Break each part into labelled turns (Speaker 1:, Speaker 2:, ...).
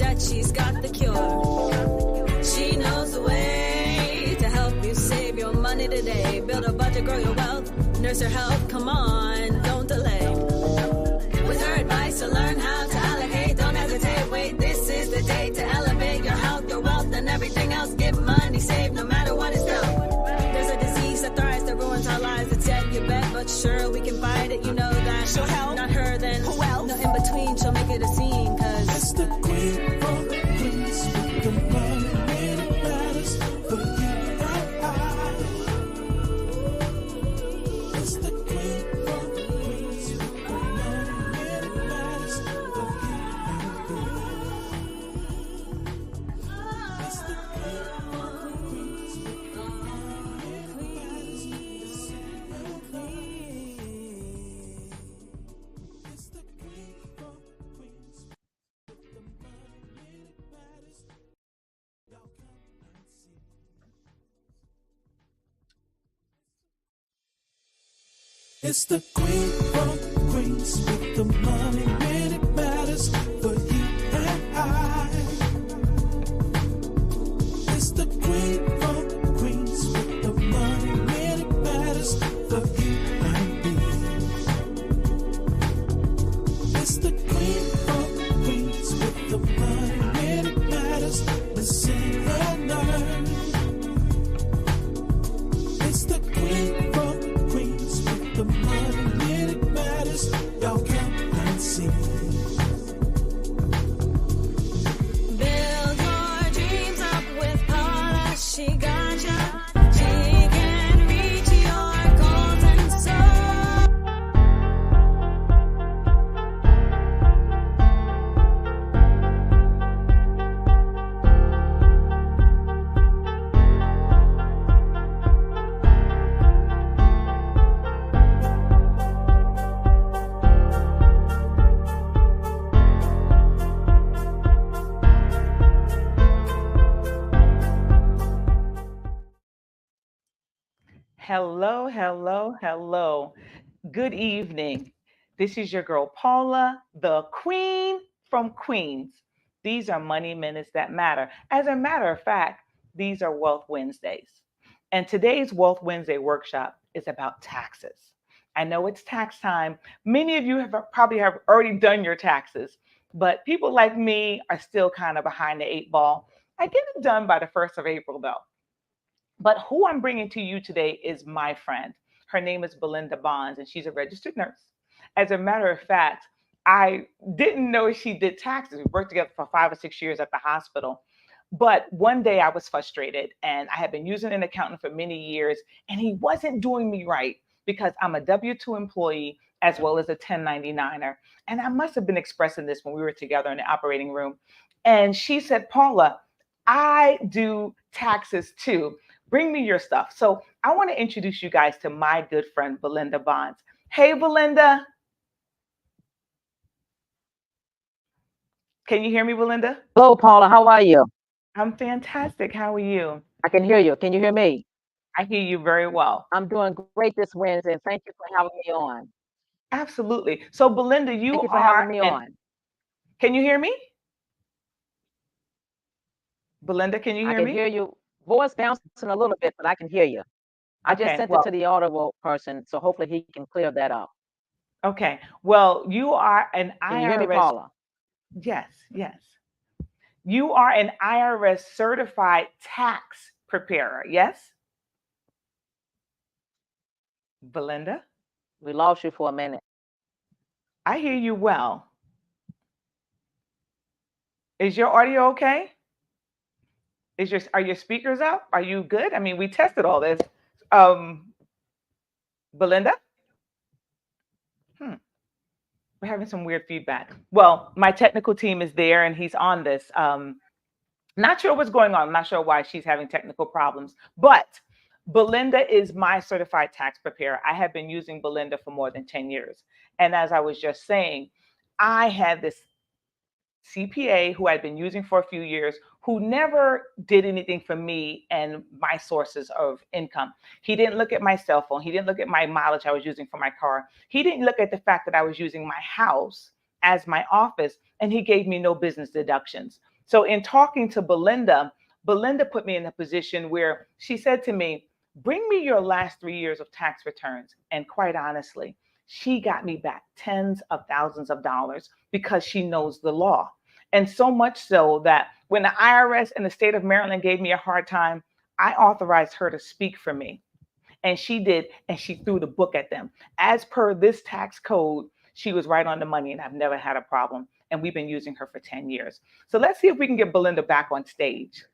Speaker 1: debt, she's got the cure. She knows the way to help you save your money today. Build a budget, grow your wealth, nurse your health. Come on, don't delay. With her advice to learn how to allocate, don't hesitate. Wait, this is the day to elevate your health, your wealth, and everything else. Get money saved no matter what is dealt. There's a disease that thrives, that ruins our lives. It's yet you bet, but sure we can fight it. You know that she'll help. Not her, then who else? No in between. She'll make it a scene, cause
Speaker 2: it's the queen of queens with the money when it matters for you and I. It's the queen of queens with the money when it matters for you and I. It's the queen of queens with the money when it matters for you and I. It's the queen of queens. It's the queen from Queens with the money when it matters for you and I. It's the queen from Queens with the money when it matters for you and me. It's the queen from Queens with the money when it matters. Listen and learn. It's the queen from Queens with the money when it matters. Y'all come and see.
Speaker 1: build your dreams up with Paula. She got ya. She can reach your goals and so.
Speaker 3: Hello, hello, hello. Good evening. This is your girl, Paula, the queen from Queens. These are Money Minutes That Matter. As a matter of fact, these are Wealth Wednesdays. And today's Wealth Wednesday workshop is about taxes. I know it's tax time. Many of you probably have already done your taxes, but people like me are still kind of behind the eight ball. I get it done by the 1st of April, though. But who I'm bringing to you today is my friend. Her name is Belinda A, and she's a registered nurse. As a matter of fact, I didn't know she did taxes. We worked together for 5 or 6 years at the hospital. But one day I was frustrated, and I had been using an accountant for many years, and he wasn't doing me right because I'm a W-2 employee as well as a 1099er. And I must have been expressing this when we were together in the operating room. And she said, Paula, I do taxes too. Bring me your stuff. So I want to introduce you guys to my good friend, Belinda A. Hey, Belinda. Can you hear me, Belinda?
Speaker 4: Hello, Paula. How are you?
Speaker 3: I'm fantastic. How are you?
Speaker 4: I can hear you. Can you hear me?
Speaker 3: I hear you very well.
Speaker 4: I'm doing great this Wednesday. Thank you for having me on.
Speaker 3: Absolutely. So, Belinda,
Speaker 4: Thank you for having me on.
Speaker 3: Can you hear me? Belinda, can you hear me?
Speaker 4: I can hear you. Voice bouncing a little bit, but I can hear you. I just sent it to the audible person, so hopefully he can clear that up.
Speaker 3: Okay. Well, you are an IRS.
Speaker 4: Can you hear me, Paula?
Speaker 3: Yes, yes. You are an IRS certified tax preparer, yes? Belinda?
Speaker 4: We lost you for a minute.
Speaker 3: I hear you well. Is your audio okay? Are your speakers up? Are you good? I mean, we tested all this. Belinda? We're having some weird feedback. Well, my technical team is there and he's on this. Not sure what's going on. I'm not sure why she's having technical problems, but Belinda is my certified tax preparer. I have been using Belinda for more than 10 years. And as I was just saying, I had this CPA who I'd been using for a few years who never did anything for me and my sources of income. He didn't look at my cell phone. He didn't look at my mileage I was using for my car. He didn't look at the fact that I was using my house as my office, and he gave me no business deductions. So in talking to Belinda, Belinda put me in a position where she said to me, bring me your last 3 years of tax returns. And quite honestly, she got me back tens of thousands of dollars because she knows the law. And so much so that when the IRS and the state of Maryland gave me a hard time, I authorized her to speak for me. And she did, and she threw the book at them. As per this tax code, she was right on the money, and I've never had a problem. And we've been using her for 10 years. So let's see if we can get Belinda back on stage.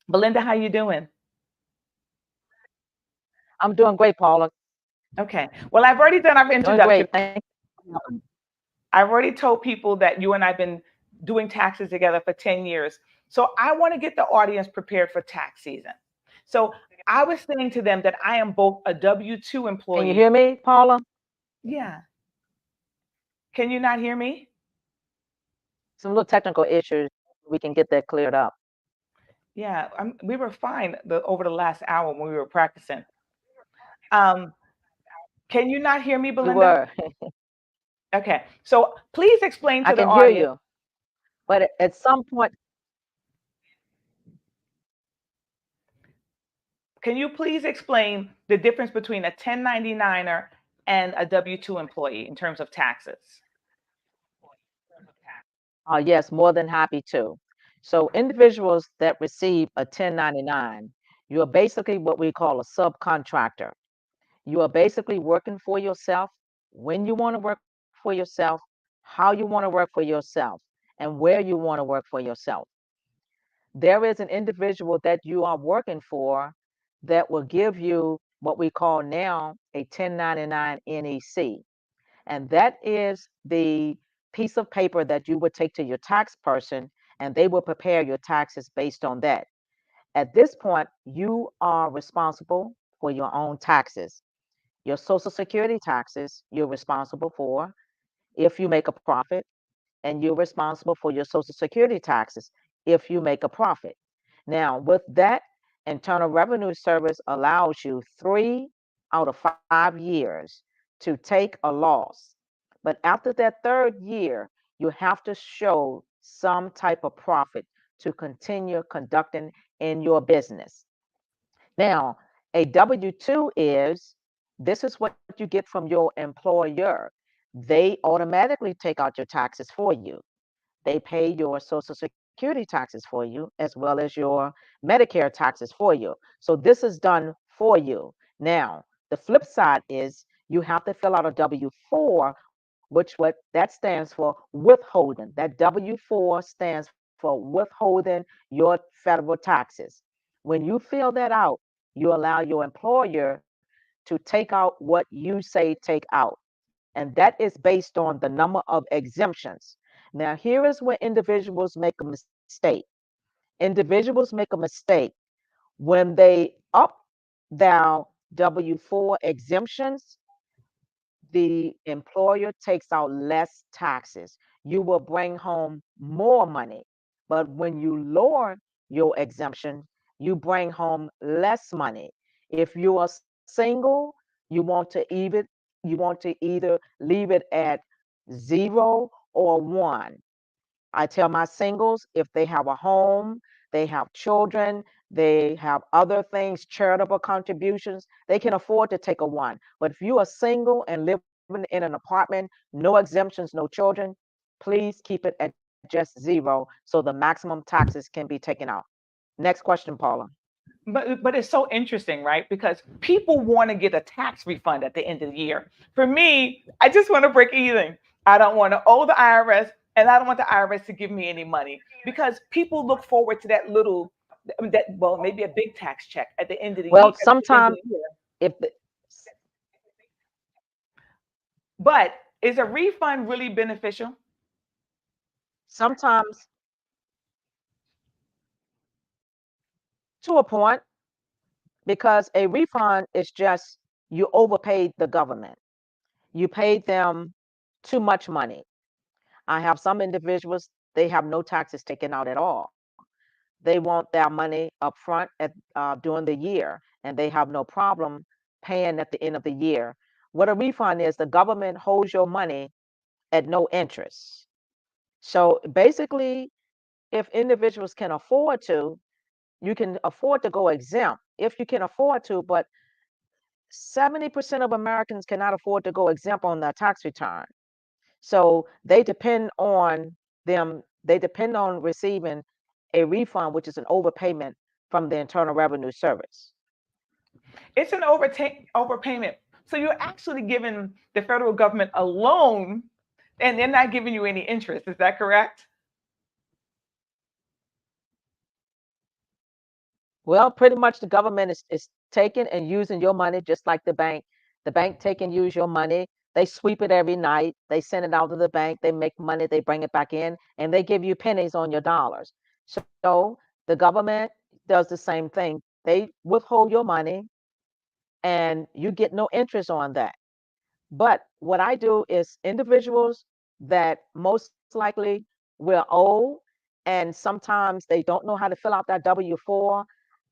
Speaker 3: Belinda, how you doing?
Speaker 4: I'm doing great, Paula.
Speaker 3: Okay. Well, I've already done our
Speaker 4: Doing
Speaker 3: introduction.
Speaker 4: great. Thank
Speaker 3: I've already told people that you and I've been doing taxes together for 10 years. So I want to get the audience prepared for tax season. So I was saying to them that I am both a W 2
Speaker 4: Can you
Speaker 3: employee.
Speaker 4: hear me, Paula?
Speaker 3: Yeah. Can you not hear me?
Speaker 4: Some little technical issues. We can get that cleared up.
Speaker 3: Yeah, we were fine over the last hour when we were practicing. Um, can you not hear me,
Speaker 4: We
Speaker 3: Belinda?
Speaker 4: were.
Speaker 3: Okay. So please explain
Speaker 4: I
Speaker 3: to the
Speaker 4: can hear
Speaker 3: audience.
Speaker 4: you, but at some point,
Speaker 3: Can you please explain the difference between a 1099er and a W 2 employee in terms of taxes?
Speaker 4: yes, more than happy to. So individuals that receive a 1099, you are basically what we call a subcontractor. You are basically working for yourself when you want to work for yourself, how you want to work for yourself, and where you want to work for yourself. There is an individual that you are working for that will give you what we call now a 1099 NEC. And that is the piece of paper that you would take to your tax person, and they will prepare your taxes based on that. At this point, you are responsible for your own taxes. Your Social Security taxes, you're responsible for if you make a profit, and you're responsible for your Social Security taxes if you make a profit. Now, with that, Internal Revenue Service allows you 3 out of 5 years to take a loss. But after that third year, you have to show some type of profit to continue conducting in your business. Now, a W 2 is this is what you get from your employer. They automatically take out your taxes for you. They pay your Social Security taxes for you, as well as your Medicare taxes for you. So this is done for you. Now, the flip side is you have to fill out a W 4, which what that stands for withholding. That W 4 stands for withholding your federal taxes. When you fill that out, you allow your employer to take out what you say take out. And that is based on the number of exemptions. Now, here is where individuals make a mistake. Individuals make a mistake when they up their W 4 exemptions, the employer takes out less taxes. You will bring home more money. But when you lower your exemption, you bring home less money. If you are single, you want to either leave it at 0 or 1. I tell my singles if they have a home, they have children, they have other things, charitable contributions, they can afford to take a 1. But if you are single and living in an apartment, no exemptions, no children, please keep it at just 0 so the maximum taxes can be taken out. Next question, Paula.
Speaker 3: But it's so interesting, right? Because people want to get a tax refund at the end of the year. For me, I just want to break even. I don't want to owe the IRS, and I don't want the IRS to give me any money because people look forward to that little, that well, maybe a big tax check at the end of the year.
Speaker 4: Well, sometimes if
Speaker 3: But is a refund really beneficial?
Speaker 4: sometimes to a point, because a refund is just you overpaid the government. You paid them too much money. I have some individuals, they have no taxes taken out at all. They want their money up front during the year, and they have no problem paying at the end of the year. What a refund is, the government holds your money at no interest. So basically, if individuals can afford to, you can afford to go exempt if you can afford to, but 70% of Americans cannot afford to go exempt on their tax return. So they depend on receiving a refund, which is an overpayment from the Internal Revenue Service.
Speaker 3: It's an overpayment. So you're actually giving the federal government a loan and they're not giving you any interest. Is that correct?
Speaker 4: Well, pretty much the government is taking and using your money just like the bank. The bank take and use your money. They sweep it every night. They send it out to the bank. They make money. They bring it back in and they give you pennies on your dollars. So the government does the same thing. They withhold your money and you get no interest on that. But what I do is individuals that most likely will owe, and sometimes they don't know how to fill out that W-4.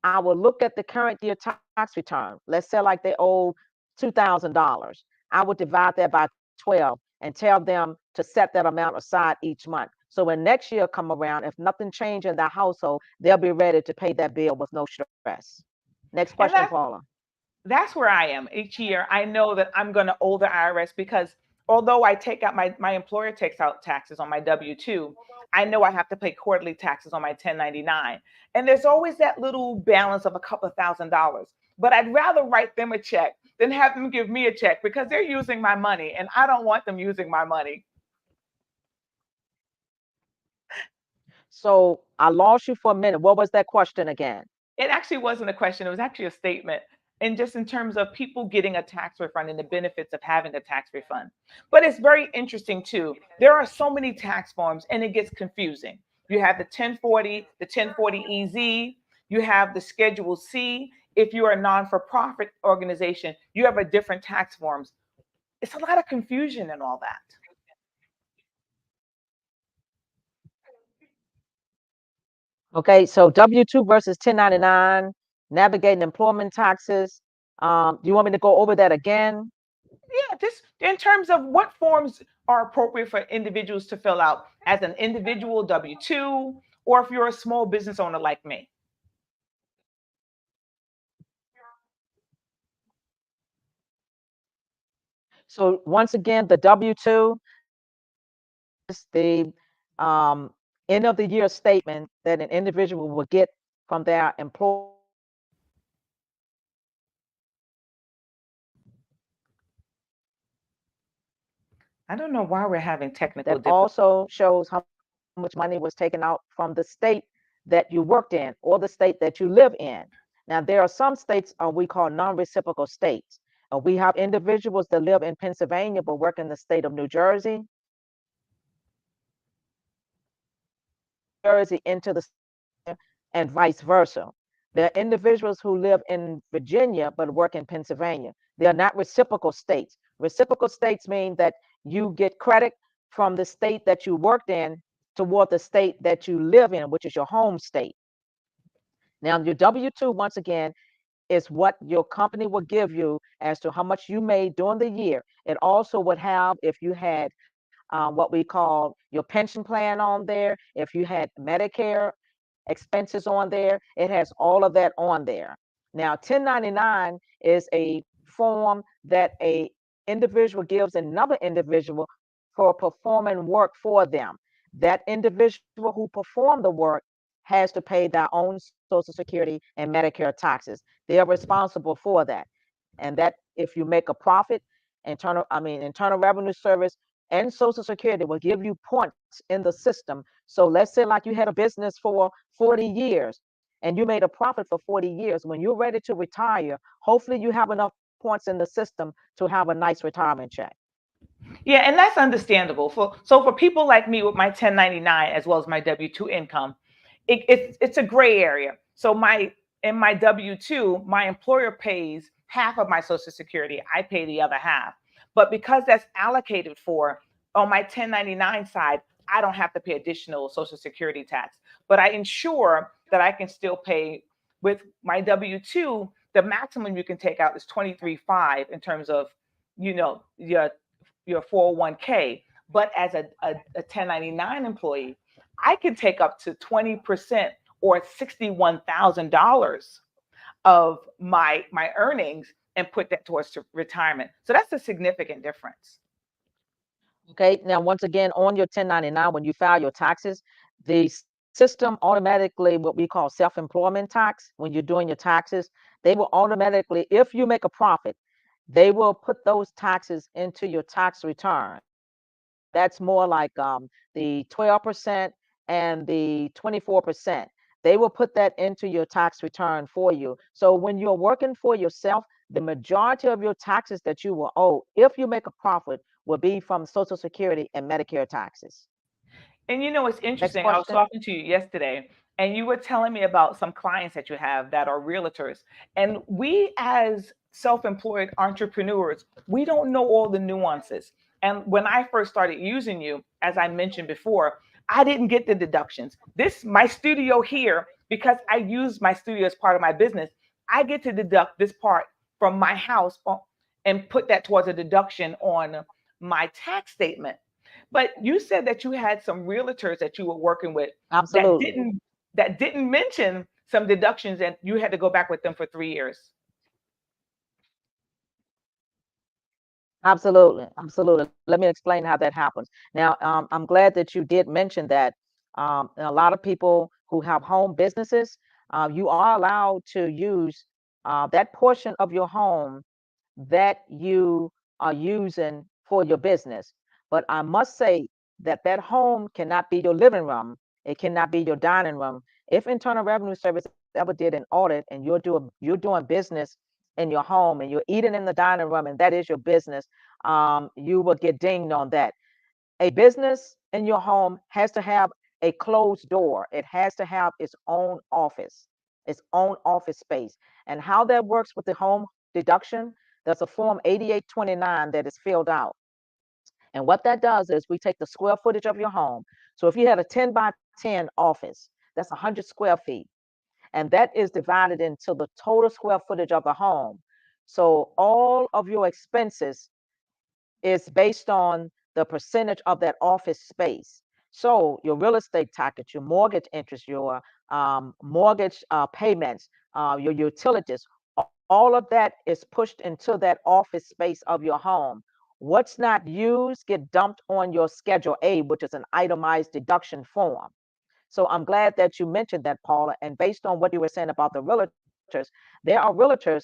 Speaker 4: I will look at the current year tax return. Let's say like they owe $2,000. I would divide that by 12 and tell them to set that amount aside each month. So when next year come around, if nothing change in their household, they'll be ready to pay that bill with no stress. Next question,
Speaker 3: And
Speaker 4: Paula.
Speaker 3: that's where I am each year. I know that I'm going to owe the IRS because although I take out my employer takes out taxes on my W 2, I know I have to pay quarterly taxes on my 1099. And there's always that little balance of a couple of $1,000. But I'd rather write them a check than have them give me a check because they're using my money and I don't want them using my money.
Speaker 4: So I lost you for a minute. What was that question again?
Speaker 3: It actually wasn't a question, it was actually a statement. And just in terms of people getting a tax refund and the benefits of having a tax refund. But it's very interesting too. There are so many tax forms and it gets confusing. You have the 1040, the 1040 EZ, you have the Schedule C. If you're a non for profit organization, you have a different tax forms. It's a lot of confusion and all that.
Speaker 4: Okay, so W-2 versus 1099, navigating employment taxes. Do you want me to go over that again?
Speaker 3: Yeah, this in terms of what forms are appropriate for individuals to fill out as an individual W 2, or if you're a small business owner like me.
Speaker 4: So once again, the W-2 is the end of the year statement that an individual will get from their employer
Speaker 3: I don't know why we're having
Speaker 4: that
Speaker 3: technical difficulties.
Speaker 4: also shows how much money was taken out from the state that you worked in or the state that you live in. Now, there are some states we call non-reciprocal states. We have individuals that live in Pennsylvania but work in the state of New Jersey, Jersey into the and vice versa. There are individuals who live in Virginia but work in Pennsylvania. They are not reciprocal states. Reciprocal states mean that you get credit from the state that you worked in toward the state that you live in, which is your home state. Now, your W 2, once again, is what your company will give you as to how much you made during the year. It also would have, if you had what we call your pension plan on there, if you had Medicare expenses on there, it has all of that on there. Now, 1099 is a form that a individual gives another individual for performing work for them. That individual who performed the work has to pay their own Social Security and Medicare taxes. They are responsible for that. And that if you make a profit, Internal Revenue Service and Social Security will give you points in the system. So let's say like you had a business for 40 years and you made a profit for 40 years. When you're ready to retire, hopefully you have enough points in the system to have a nice retirement check.
Speaker 3: Yeah, and that's understandable. For people like me with my 1099 as well as my W 2 income, it's a gray area. So my in my W 2, my employer pays half of my Social Security. I pay the other half. But because that's allocated for on my 1099 side, I don't have to pay additional Social Security tax. But I ensure that I can still pay with my W 2. The maximum you can take out is 23.5 in terms of your 401k. But as a 1099 employee, I can take up to 20% or $61,000 of my earnings and put that towards retirement. So that's a significant difference.
Speaker 4: Okay. Now, once again, on your 1099, when you file your taxes, the system automatically, what we call self-employment tax, when you're doing your taxes, they will automatically, if you make a profit, they will put those taxes into your tax return. That's more like the 12% and the 24%. They will put that into your tax return for you. So when you're working for yourself, the majority of your taxes that you will owe, if you make a profit, will be from Social Security and Medicare taxes.
Speaker 3: And you know, it's
Speaker 4: Next
Speaker 3: interesting. I was
Speaker 4: question.
Speaker 3: talking to you yesterday, and you were telling me about some clients that you have that are realtors. And we, as self employed entrepreneurs, we don't know all the nuances. And when I first started using you, as I mentioned before, I didn't get the deductions. This, my studio here, because I use my studio as part of my business, I get to deduct this part from my house and put that towards a deduction on my tax statement. But you said that you had some realtors that you were working with that
Speaker 4: Absolutely.
Speaker 3: didn't mention some deductions, and you had to go back with them for 3 years.
Speaker 4: Absolutely. Absolutely. Let me explain how that happens. Now, I'm glad that you did mention that. A lot of people who have home businesses, you are allowed to use that portion of your home that you are using for your business. But I must say that that home cannot be your living room. It cannot be your dining room. If Internal Revenue Service ever did an audit and you're doing business in your home and you're eating in the dining room and that is your business, you will get dinged on that. A business in your home has to have a closed door. It has to have its own office space. And how that works with the home deduction, there's a form 8829 that is filled out. And what that does is we take the square footage of your home. So if you had a 10 by 10 office, that's 100 square feet. And that is divided into the total square footage of the home. So all of your expenses is based on the percentage of that office space. So your real estate taxes, your mortgage interest, your mortgage payments, your utilities, all of that is pushed into that office space of your home. What's not used get dumped on your Schedule A, which is an itemized deduction form. So I'm glad that you mentioned that, Paula. And based on what you were saying about the realtors, there are realtors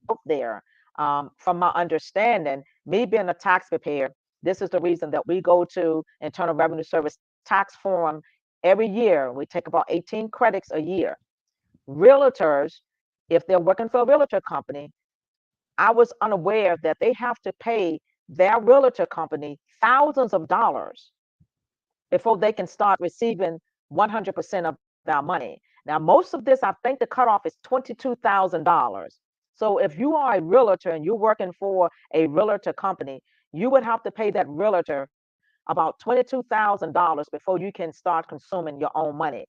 Speaker 4: out there. From my understanding, me being a tax preparer, this is the reason that we go to Internal Revenue Service tax form every year. We take about 18 credits a year. Realtors, if they're working for a realtor company, I was unaware that they have to pay their realtor company thousands of dollars before they can start receiving 100% of our money. Now, most of this, I think the cutoff is $22,000. So if you are a realtor and you're working for a realtor company, you would have to pay that realtor about $22,000 before you can start consuming your own money.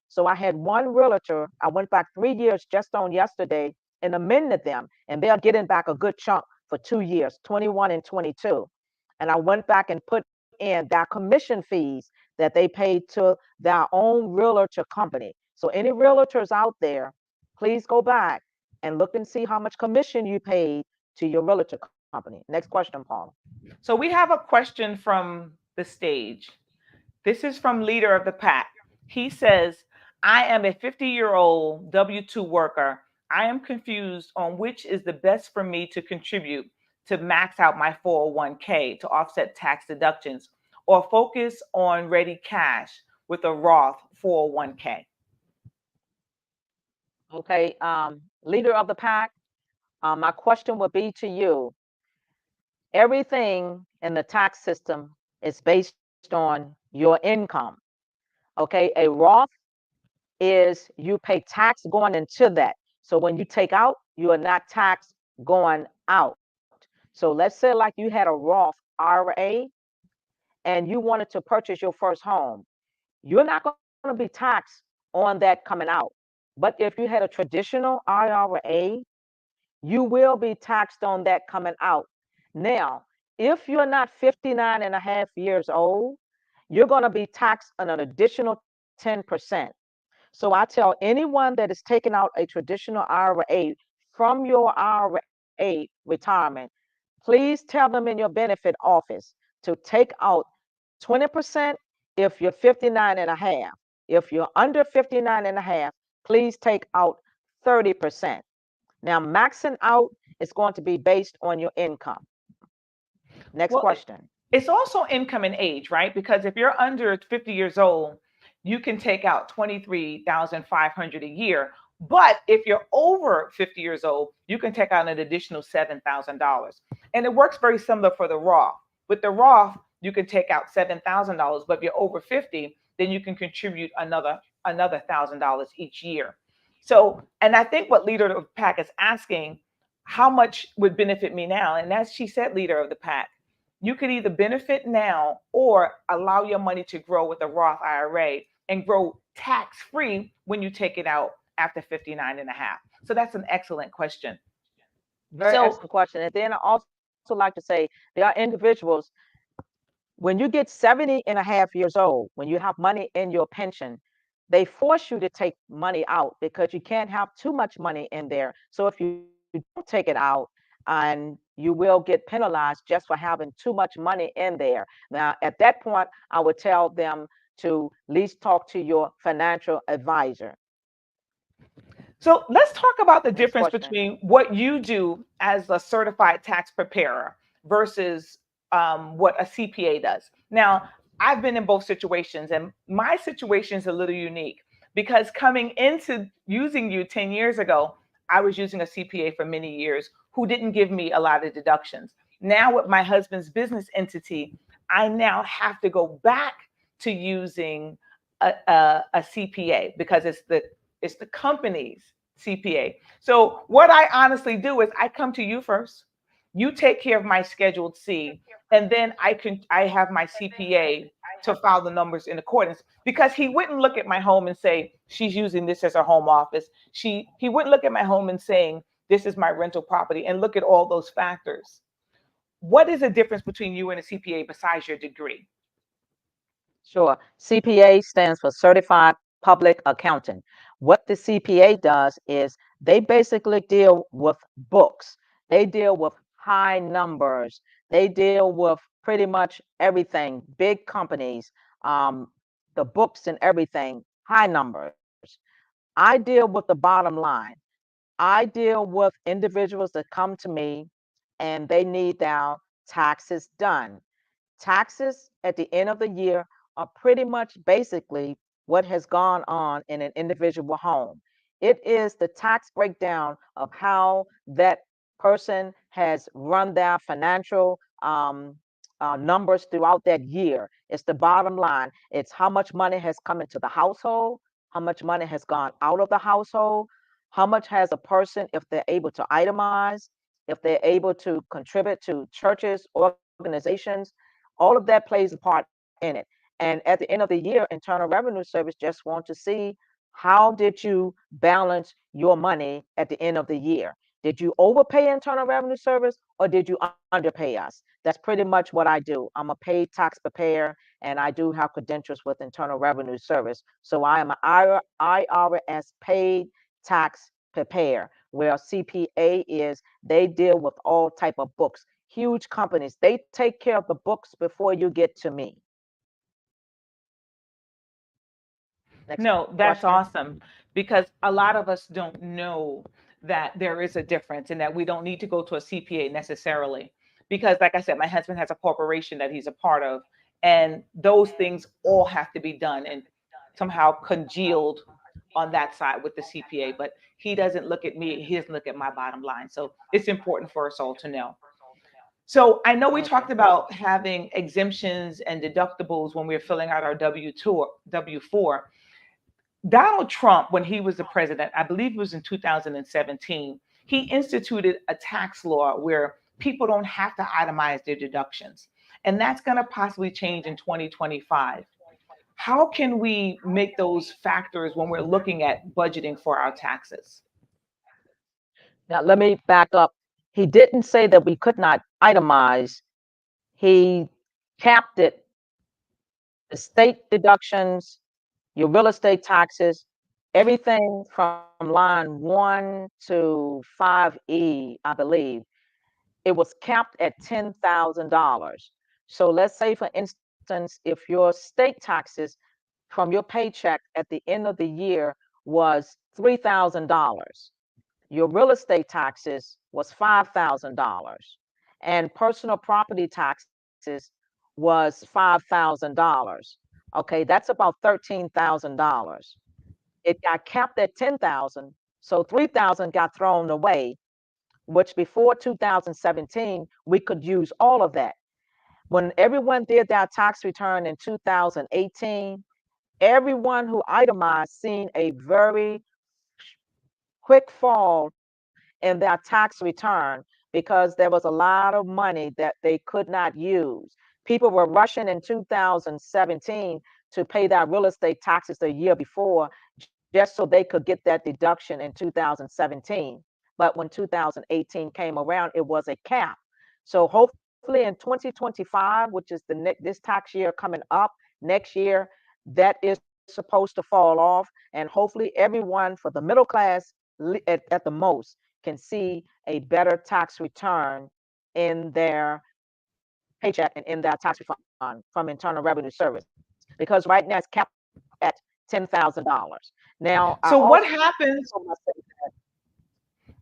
Speaker 4: So I had one realtor, I went back 3 years just on yesterday and amended them, and they're getting back a good chunk for 2 years, 21 and 22. And I went back and put in their commission fees that they paid to their own realtor company. So any realtors out there, please go back and look and see how much commission you paid to your realtor company. Next question, Paul.
Speaker 3: So we have a question from the stage. This is from leader of the pack. He says, I am a 50-year-old W-2 worker. I am confused on which is the best for me to contribute to max out my 401k to offset tax deductions or focus on ready cash with a Roth 401k.
Speaker 4: Okay, leader of the pack, my question would be to you. Everything in the tax system is based on your income. Okay, a Roth is you pay tax going into that. So when you take out, you are not taxed going out. So let's say like you had a Roth IRA and you wanted to purchase your first home, you're not going to be taxed on that coming out. But if you had a traditional IRA, you will be taxed on that coming out. Now, if you're not 59 and a half years old, you're going to be taxed an additional 10%. So I tell anyone that is taking out a traditional IRA from your IRA retirement, please tell them in your benefit office to take out 20% if you're 59 and a half. If you're under 59 and a half, please take out 30%. Now, maxing out is going to be based on your income. Next
Speaker 3: Well,
Speaker 4: question.
Speaker 3: it's also income and age, right? Because if you're under 50 years old, you can take out 23,500 a year. But if you're over 50 years old, you can take out an additional $7,000. And it works very similar for the Roth. With the Roth, you can take out $7,000, but if you're over 50, then you can contribute another $1,000 each year. So, and I think what leader of the pack is asking, how much would benefit me now? And as she said, leader of the pack, you could either benefit now or allow your money to grow with a Roth IRA and grow tax free when you take it out after 59 and a half. So that's an excellent question.
Speaker 4: Very
Speaker 3: So,
Speaker 4: excellent question. And then I also like to say there are individuals, when you get 70 and a half years old, when you have money in your pension, they force you to take money out because you can't have too much money in there. So if you don't take it out, and you will get penalized just for having too much money in there. Now, at that point, I would tell them to at least talk to your financial advisor.
Speaker 3: So let's talk about the
Speaker 4: Next
Speaker 3: difference
Speaker 4: question.
Speaker 3: between what you do as a certified tax preparer versus what a CPA does. Now, I've been in both situations, and my situation is a little unique because coming into using you 10 years ago, I was using a CPA for many years who didn't give me a lot of deductions. Now, with my husband's business entity, I now have to go back to using a CPA because it's the company's CPA. So what I honestly do is I come to you first. You take care of my scheduled C, and then I have my CPA to file the numbers in accordance because he wouldn't look at my home and say she's using this as her home office. He wouldn't look at my home and saying this is my rental property and look at all those factors. What is the difference between you and a CPA besides your degree?
Speaker 4: Sure. CPA stands for Certified Public Accountant. What the CPA does is they basically deal with books. They deal with high numbers. They deal with pretty much everything, big companies, um, the books and everything, high numbers. I deal with the bottom line. I deal with individuals that come to me and they need their taxes done. Taxes at the end of the year are pretty much basically what has gone on in an individual home. It is the tax breakdown of how that person has run their financial numbers throughout that year. It's the bottom line. It's how much money has come into the household, how much money has gone out of the household, how much has a person, if they're able to itemize, if they're able to contribute to churches, organizations, all of that plays a part in it. And at the end of the year, Internal Revenue Service just want to see how did you balance your money at the end of the year. Did you overpay Internal Revenue Service or did you underpay us? That's pretty much what I do. I'm a paid tax preparer and I do have credentials with Internal Revenue Service. So I am an IRS paid tax preparer, where CPA is they deal with all type of books. Huge companies, they take care of the books before you get to me. Next
Speaker 3: No, that's
Speaker 4: question.
Speaker 3: awesome because a lot of us don't know that there is a difference and that we don't need to go to a CPA necessarily. Because, like I said, my husband has a corporation that he's a part of, and those things all have to be done and somehow congealed on that side with the CPA. But he doesn't look at me, he doesn't look at my bottom line. So it's important for us all to know. So I know we
Speaker 4: Okay.
Speaker 3: talked about having exemptions and deductibles when we were filling out our W-2, W-4. Donald Trump, when he was the president, I believe it was in 2017, he instituted a tax law where people don't have to itemize their deductions. And that's going to possibly change in 2025. How can we make those factors when we're looking at budgeting for our taxes?
Speaker 4: Now let me back up. He didn't say that we could not itemize. He capped it the state deductions, your real estate taxes, everything from line 1 to 5E, I believe, it was capped at $10,000. So let's say, for instance, if your state taxes from your paycheck at the end of the year was $3,000, your real estate taxes was $5,000, and personal property taxes was $5,000. Okay, that's about $13,000. It got capped at 10,000, so 3,000 got thrown away, which before 2017 we could use all of that. When everyone did their tax return in 2018, everyone who itemized seen a very quick fall in their tax return because there was a lot of money that they could not use. People were rushing in 2017 to pay their real estate taxes the year before just so they could get that deduction in 2017. But when 2018 came around, it was a cap. So hopefully in 2025, which is this tax year coming up next year, that is supposed to fall off, and hopefully everyone for the middle class at the most can see a better tax return in their paycheck and in their tax refund from Internal Revenue Service, because right now it's capped at $10,000. Now, I
Speaker 3: So
Speaker 4: also
Speaker 3: what happens?
Speaker 4: want to say that,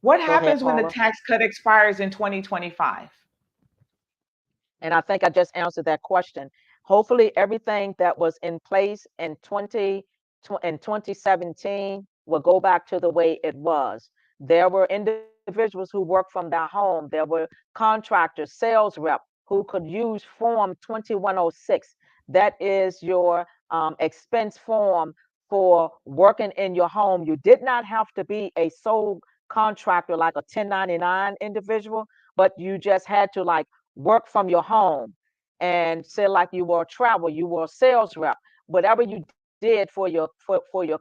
Speaker 3: What
Speaker 4: go ahead,
Speaker 3: happens when the
Speaker 4: Paula.
Speaker 3: tax cut expires in 2025?
Speaker 4: And I think I just answered that question. Hopefully, everything that was in place in 2017 will go back to the way it was. There were individuals who worked from their home. There were contractors, sales rep who could use Form 2106. That is your expense form for working in your home. You did not have to be a sole contractor like a 1099 individual, but you just had to like work from your home and say like you were a travel, you were a sales rep, whatever you did for your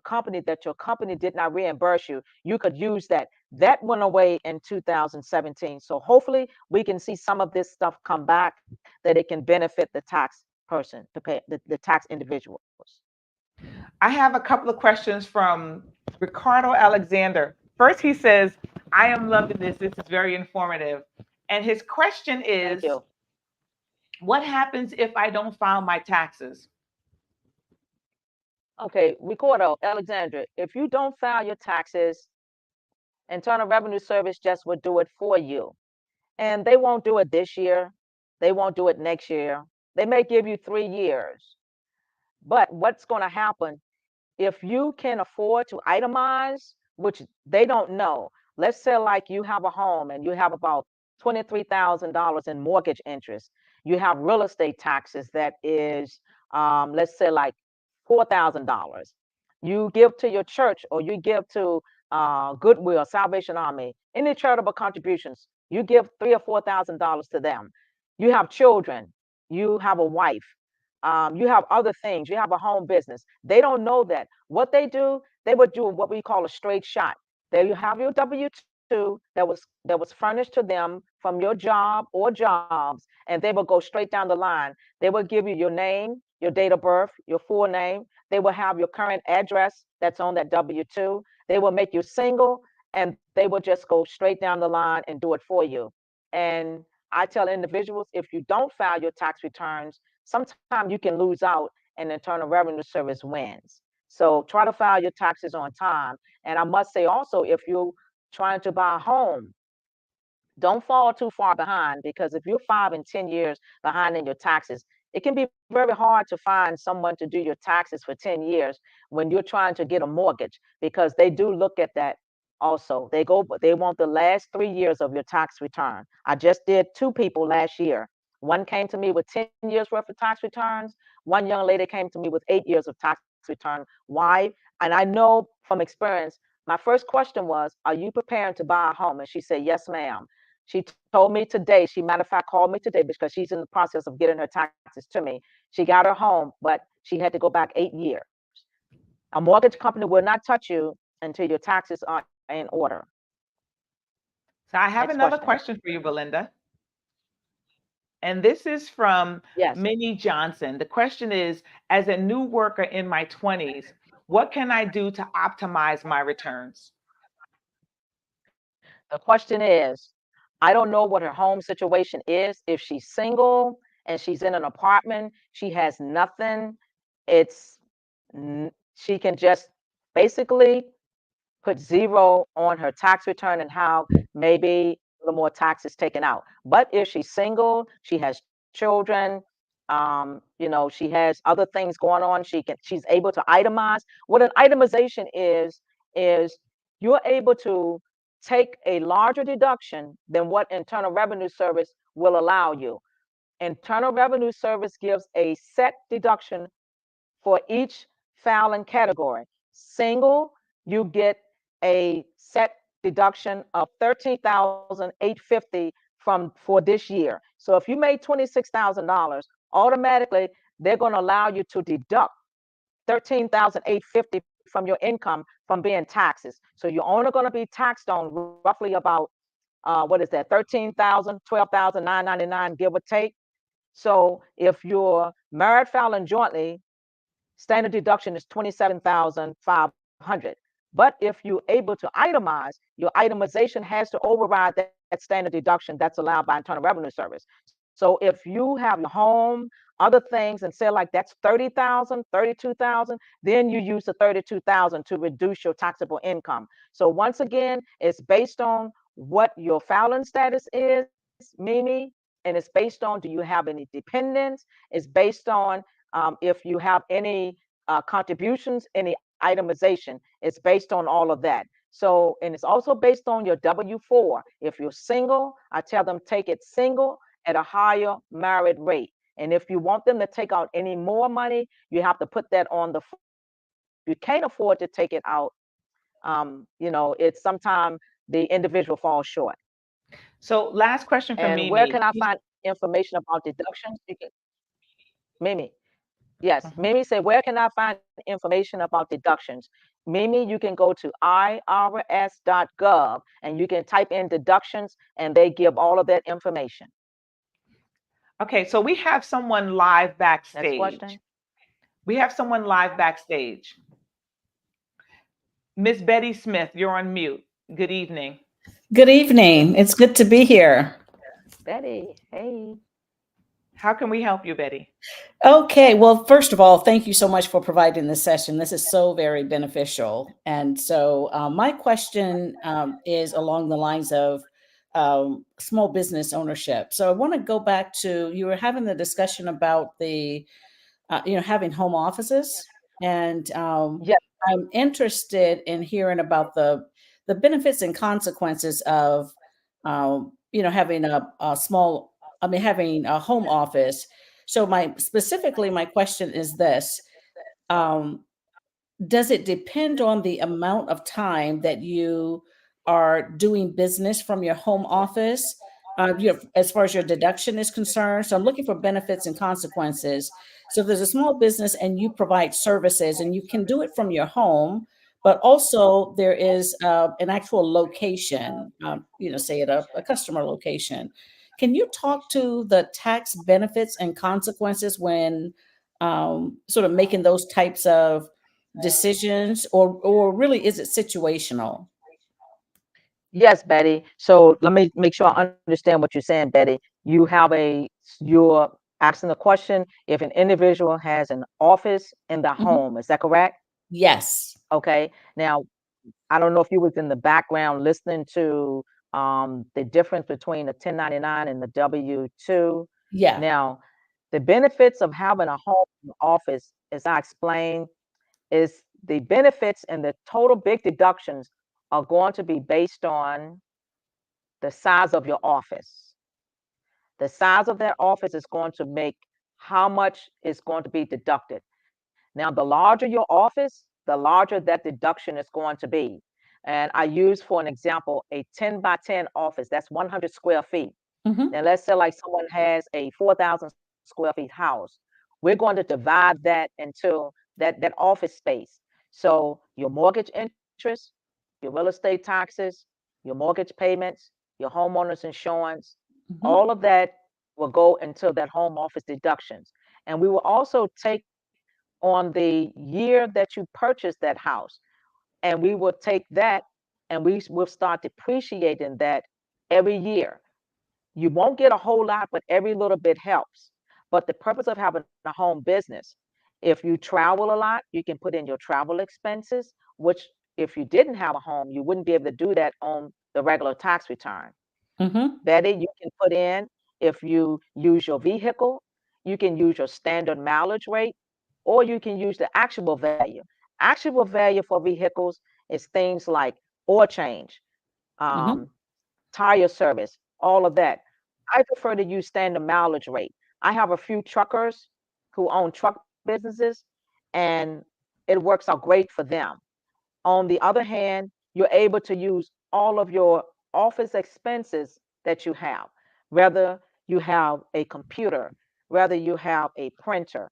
Speaker 4: company that your company did not reimburse you, you could use that. That went away in 2017. So hopefully we can see some of this stuff come back that it can benefit the tax person to pay the tax individuals.
Speaker 3: I have a couple of questions from Ricardo Alexander. First, he says, I am loving this. This is very informative. And his question
Speaker 4: Thank
Speaker 3: is,
Speaker 4: you.
Speaker 3: what happens if I don't file my taxes?
Speaker 4: Okay, Ricardo Alexandra, if you don't file your taxes, Internal Revenue Service just will do it for you. And they won't do it this year. They won't do it next year. They may give you 3 years. But what's going to happen if you can afford to itemize, which they don't know? Let's say like you have a home and you have about $23,000 in mortgage interest. You have real estate taxes that is, let's say like $4,000. You give to your church or you give to Goodwill, Salvation Army, any charitable contributions. You give $3 or $4,000 to them. You have children. You have a wife. You have other things. You have a home business. They don't know that. What they do, they would do what we call a straight shot. There you have your W-2 that was furnished to them from your job or jobs, and they will go straight down the line. They will give you your name, your date of birth, your full name. They will have your current address that's on that W-2. They will make you single, and they will just go straight down the line and do it for you. And I tell individuals, if you don't file your tax returns, sometimes you can lose out and the Internal Revenue Service wins. So try to file your taxes on time. And I must say also, if you're trying to buy a home, don't fall too far behind, because if you're 5 and 10 years behind in your taxes, it can be very hard to find someone to do your taxes for 10 years when you're trying to get a mortgage, because they do look at that also. They want the last 3 years of your tax return. I just did two people last year. One came to me with 10 years worth of tax returns. One young lady came to me with 8 years of tax return. Why? And I know from experience, my first question was, are you preparing to buy a home? And she said, yes, ma'am. She told me today, she matter of fact called me today because she's in the process of getting her taxes to me. She got her home, but she had to go back 8 years. A mortgage company will not touch you until your taxes are in order.
Speaker 3: So I have
Speaker 4: Next
Speaker 3: another
Speaker 4: question.
Speaker 3: question for you, Belinda. And this is from
Speaker 4: Yes.
Speaker 3: Minnie Johnson. The question is, as a new worker in my 20s, what can I do to optimize my returns?
Speaker 4: The question is, I don't know what her home situation is. If she's single and she's in an apartment, she has nothing. It's she can just basically put zero on her tax return and how maybe a little more tax is taken out. But if she's single, she has children, she has other things going on. She's able to itemize. What an itemization is you're able to take a larger deduction than what Internal Revenue Service will allow you. Internal Revenue Service gives a set deduction for each filing category. Single, you get a set deduction of 13,850 from for this year. So if you made $26,000, automatically they're going to allow you to deduct 13,850 from your income from being taxes. So you're only going to be taxed on roughly about what is that, 13,000, 12,999, give or take. So if you're married, filing jointly, standard deduction is 27,500. But if you're able to itemize, your itemization has to override that standard deduction that's allowed by Internal Revenue Service. So if you have your home, other things, and say like that's 30,000, 32,000, then you use the 32,000 to reduce your taxable income. So once again, it's based on what your filing status is, Mimi, and it's based on, do you have any dependents? It's based on if you have any contributions, any itemization. It's based on all of that. So, and it's also based on your W 4. If you're single, I tell them take it single at a higher married rate. And if you want them to take out any more money, you have to put that on the form. If you can't afford to take it out, it's sometimes the individual falls short.
Speaker 3: So, last question from
Speaker 4: And where can
Speaker 3: Mimi.
Speaker 4: I find information about deductions? You can, Mimi. Yes,
Speaker 3: Mhm.
Speaker 4: Mimi said, where can I find information about deductions? Mimi, you can go to irs.gov and you can type in deductions and they give all of that information.
Speaker 3: Okay, so we have someone live
Speaker 4: Next
Speaker 3: backstage.
Speaker 4: question.
Speaker 3: We have someone live backstage. Miss Betty Smith, you're on mute. Good evening.
Speaker 5: Good evening. It's good to be here.
Speaker 4: Betty, hey.
Speaker 3: How can we help you, Betty?
Speaker 5: Okay, well, first of all, thank you so much for providing this session. This is so very beneficial. And so, my question is along the lines of small business ownership. So, I want to go back to you were having the discussion about the having home offices, and
Speaker 4: Yes,
Speaker 5: I'm interested in hearing about the benefits and consequences of having a small, I mean, having a home office. So my question is this: um, does it depend on the amount of time that you are doing business from your home office, as far as your deduction is concerned? So I'm looking for benefits and consequences. So if there's a small business and you provide services and you can do it from your home, but also there is an actual location, say at a customer location. Can you talk to the tax benefits and consequences when sort of making those types of decisions, or really is it situational?
Speaker 4: yes, Betty. So let me make sure I understand what you're saying, Betty. You're asking the question if an individual has an office in the
Speaker 5: Mhm.
Speaker 4: home. Is that correct?
Speaker 5: Yes.
Speaker 4: Okay. Now, I don't know if you was in the background listening to the difference between the 1099 and the W-2.
Speaker 5: Yeah.
Speaker 4: Now, the benefits of having a home office, as I explained, is the benefits and the total big deductions are going to be based on the size of your office. The size of that office is going to make how much is going to be deducted. Now, the larger your office, the larger that deduction is going to be. And I use, for an example, a 10 by 10 office, that's 100 square feet.
Speaker 5: Hmm.
Speaker 4: Now, let's say like someone has a 4,000 square feet house. We're going to divide that into that office space. So your mortgage interest, your real estate taxes, your mortgage payments, your homeowner's insurance,
Speaker 5: Hmm.
Speaker 4: all of that will go into that home office deductions. And we will also take on the year that you purchased that house, and we will take that and we will start depreciating that every year. You won't get a whole lot, but every little bit helps. But the purpose of having a home business, if you travel a lot, you can put in your travel expenses, which if you didn't have a home, you wouldn't be able to do that on the regular tax return.
Speaker 5: Mm-hmm.
Speaker 4: Betty, you can put in if you use your vehicle, you can use your standard mileage rate, or you can use the actual value. Actual value for vehicles is things like oil change,
Speaker 5: Mm-hmm.
Speaker 4: um, tire service, all of that. I prefer to use standard mileage rate. I have a few truckers who own truck businesses, and it works out great for them. On the other hand, you're able to use all of your office expenses that you have, whether you have a computer, whether you have a printer,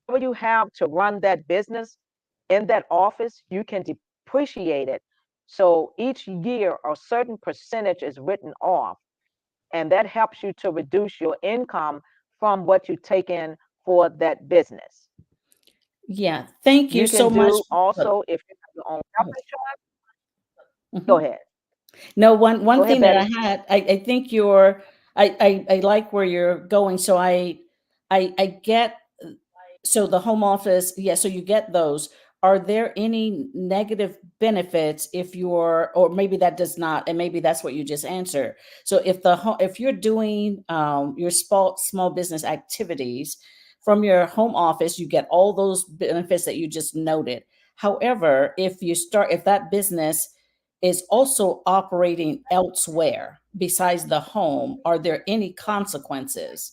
Speaker 4: whatever you have to run that business in that office, you can depreciate it. So each year, a certain percentage is written off, and that helps you to reduce your income from what you take in for that business.
Speaker 5: Yeah. Thank you
Speaker 4: You
Speaker 5: so
Speaker 4: can
Speaker 5: much.
Speaker 4: do
Speaker 5: But-
Speaker 4: also if you have your own health insurance. Go
Speaker 5: Mhm.
Speaker 4: ahead.
Speaker 5: No, one
Speaker 4: Go ahead,
Speaker 5: thing that
Speaker 4: Betty.
Speaker 5: I think you're I like where you're going. So I get, so the home office, yeah, so you get those. Are there any negative benefits if you're, or maybe that does not, and maybe that's what you just answered. So if if you're doing your small business activities from your home office, you get all those benefits that you just noted. However, if that business is also operating elsewhere besides the home, are there any consequences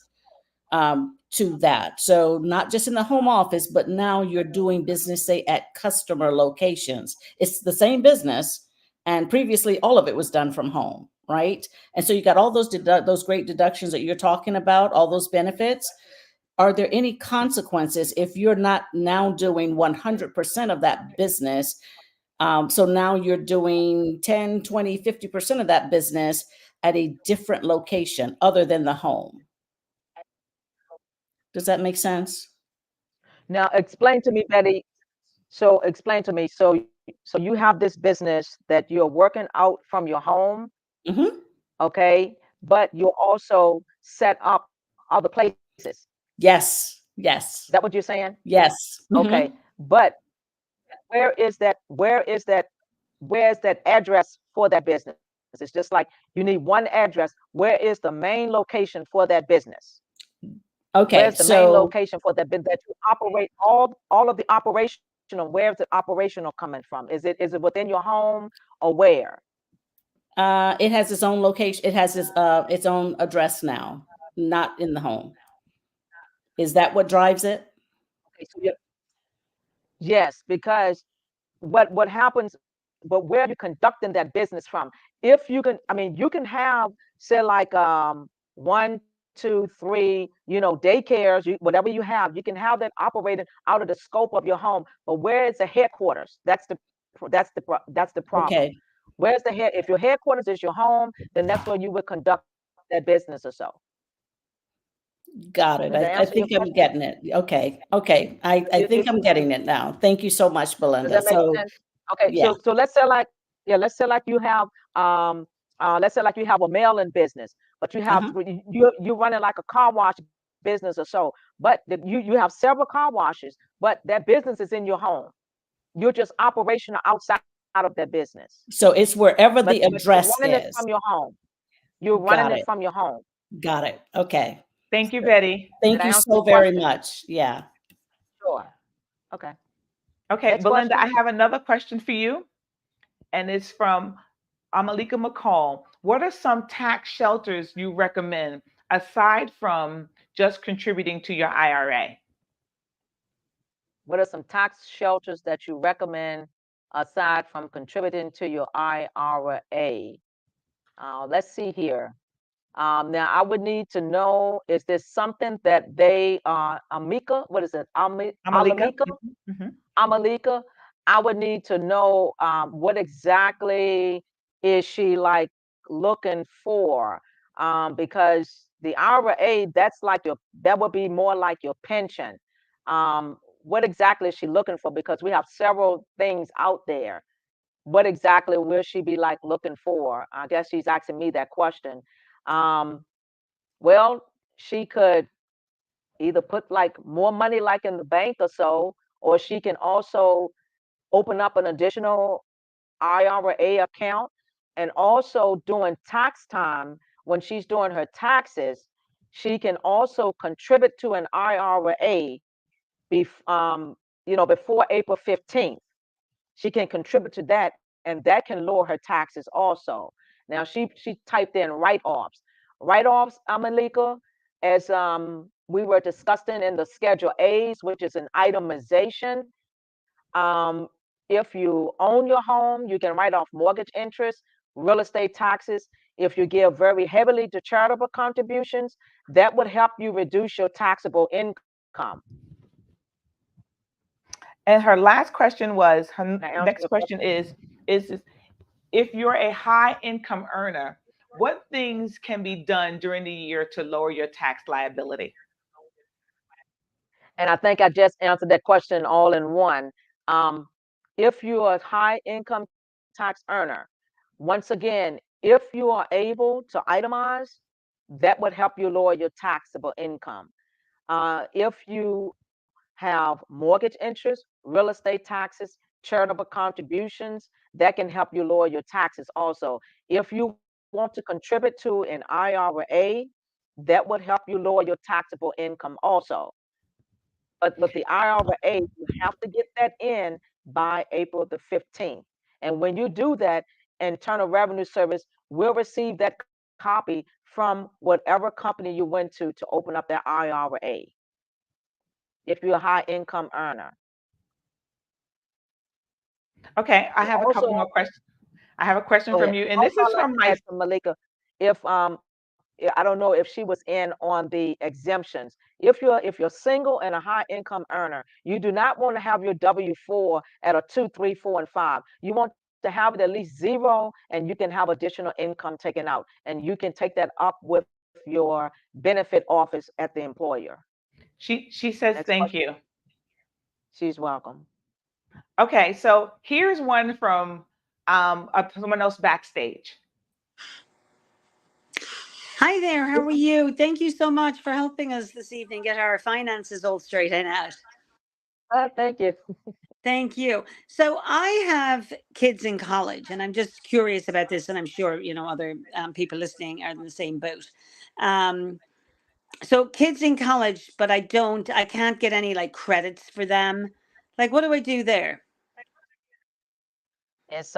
Speaker 5: to that? So not just in the home office, but now you're doing business, say, at customer locations. It's the same business, and previously all of it was done from home, right? And so you got all those great deductions that you're talking about, all those benefits. Are there any consequences if you're not now doing 100% of that business? So now you're doing 10, 20, 50% of that business at a different location other than the home. Does that make sense?
Speaker 4: Now explain to me, Betty. So explain to me. So you have this business that you're working out from your home,
Speaker 5: Hmm.
Speaker 4: okay? But you also set up other places.
Speaker 5: Yes.
Speaker 4: Is that
Speaker 5: Yes.
Speaker 4: what you're saying?
Speaker 5: Yes.
Speaker 4: Okay. But where is that where is that address for that business? It's just like you need one address. Where is the main location for that business? Where's
Speaker 5: Okay.
Speaker 4: the main
Speaker 5: So
Speaker 4: location for that business that you operate all of the operational? Where's the operational coming from? Is it within your home or where?
Speaker 5: it has its own location. It has its own address now, not in the home. Is that what drives it?
Speaker 4: Okay, so yes, because what happens, but where are you conducting that business from? If you can, I mean, you can have, say, like one, two, three, daycares, whatever you have, you can have that operating out of the scope of your home. But where is the headquarters? That's the problem.
Speaker 5: Okay.
Speaker 4: Where's the head? If your headquarters is your home, then that's where you would conduct that business or so.
Speaker 5: Got
Speaker 4: Does
Speaker 5: it.
Speaker 4: that answer
Speaker 5: I
Speaker 4: your
Speaker 5: think I'm
Speaker 4: question?
Speaker 5: getting it. Okay. Okay. I
Speaker 4: It,
Speaker 5: think
Speaker 4: it,
Speaker 5: I'm getting it now. Thank you so much,
Speaker 4: does
Speaker 5: Belinda.
Speaker 4: that make
Speaker 5: So
Speaker 4: sense? Okay,
Speaker 5: yeah.
Speaker 4: so let's say like, yeah, let's say like you have let's say like you have a mailing business, but
Speaker 5: Uh-huh.
Speaker 4: you're running like a car wash business or so, but you have several car washes, but that business is in your home. You're just operational outside of that business,
Speaker 5: So it's wherever
Speaker 4: but
Speaker 5: the
Speaker 4: you're running
Speaker 5: address
Speaker 4: it from your
Speaker 5: is.
Speaker 4: home. You're running it
Speaker 5: Got it.
Speaker 4: from your home.
Speaker 5: Got it. Okay.
Speaker 3: Thank you, Betty.
Speaker 4: Did
Speaker 5: Thank
Speaker 4: I
Speaker 5: you
Speaker 4: answer your
Speaker 5: so very
Speaker 4: question?
Speaker 5: much. Yeah.
Speaker 4: Sure. Okay.
Speaker 3: Okay,
Speaker 4: Next
Speaker 3: Belinda, I
Speaker 4: question.
Speaker 3: have another question for you, and it's from Amalika McCall. What are some tax shelters you recommend aside from just contributing to your IRA?
Speaker 4: What are some tax shelters that you recommend aside from contributing to your IRA? Let's see here. Now, I would need to know, is this something that they Amika? What is it?
Speaker 3: Amalika?
Speaker 4: Alamika?
Speaker 3: Hmm.
Speaker 4: Amalika? I would need to know what exactly is she like looking for. because the IRA, that would be more like your pension. What exactly is she looking for? Because we have several things out there. What exactly will she be like looking for? I guess she's asking me that question. Um, well, she could either put like more money like in the bank or so, or she can also open up an additional IRA account. And also during tax time, when she's doing her taxes, she can also contribute to an IRA before April 15th. She can contribute to that, and that can lower her taxes also. Now she typed in write-offs. Write-offs, Amalika, as we were discussing in the Schedule A's, which is an itemization. Um, if you own your home, you can write off mortgage interest, real estate taxes. If you give very heavily to charitable contributions, that would help you reduce your taxable income.
Speaker 3: And her last question was,
Speaker 4: Can I
Speaker 3: her
Speaker 4: answer your
Speaker 3: next question
Speaker 4: question?
Speaker 3: is if you're a high income earner, what things can be done during the year to lower your tax liability?
Speaker 4: And I think I just answered that question all in one. Um, if you're a high income tax earner, once again, if you are able to itemize, that would help you lower your taxable income. If you have mortgage interest, real estate taxes, charitable contributions, that can help you lower your taxes also. If you want to contribute to an IRA, that would help you lower your taxable income also. But with the IRA, you have to get that in by April the 15th. And when you do that, Internal Revenue Service will receive that copy from whatever company you went to open up that IRA if you're a high income earner.
Speaker 3: Okay, I
Speaker 4: And
Speaker 3: have a couple
Speaker 4: also,
Speaker 3: more questions. I have a question
Speaker 4: go
Speaker 3: from
Speaker 4: ahead.
Speaker 3: you, and this
Speaker 4: Also,
Speaker 3: is
Speaker 4: I'd like
Speaker 3: from
Speaker 4: to
Speaker 3: my.
Speaker 4: ask Malika if I don't know if she was in on the exemptions. If you're single and a high income earner, you do not want to have your W-4 at a 2, 3, 4, and 5. You want to have it at least zero, and you can have additional income taken out, and you can take that up with your benefit office at the employer.
Speaker 3: She says
Speaker 4: Next
Speaker 3: thank
Speaker 4: question.
Speaker 3: you.
Speaker 4: She's welcome.
Speaker 3: Okay, so here's one from someone else backstage.
Speaker 6: Hi there, how are you? Thank you so much for helping us this evening get our finances all straightened out.
Speaker 4: Thank you.
Speaker 6: Thank you. So I have kids in college, and I'm just curious about this, and I'm sure other people listening are in the same boat. Um, so kids in college, but I can't get any like credits for them. Like, what do I do there?
Speaker 4: It's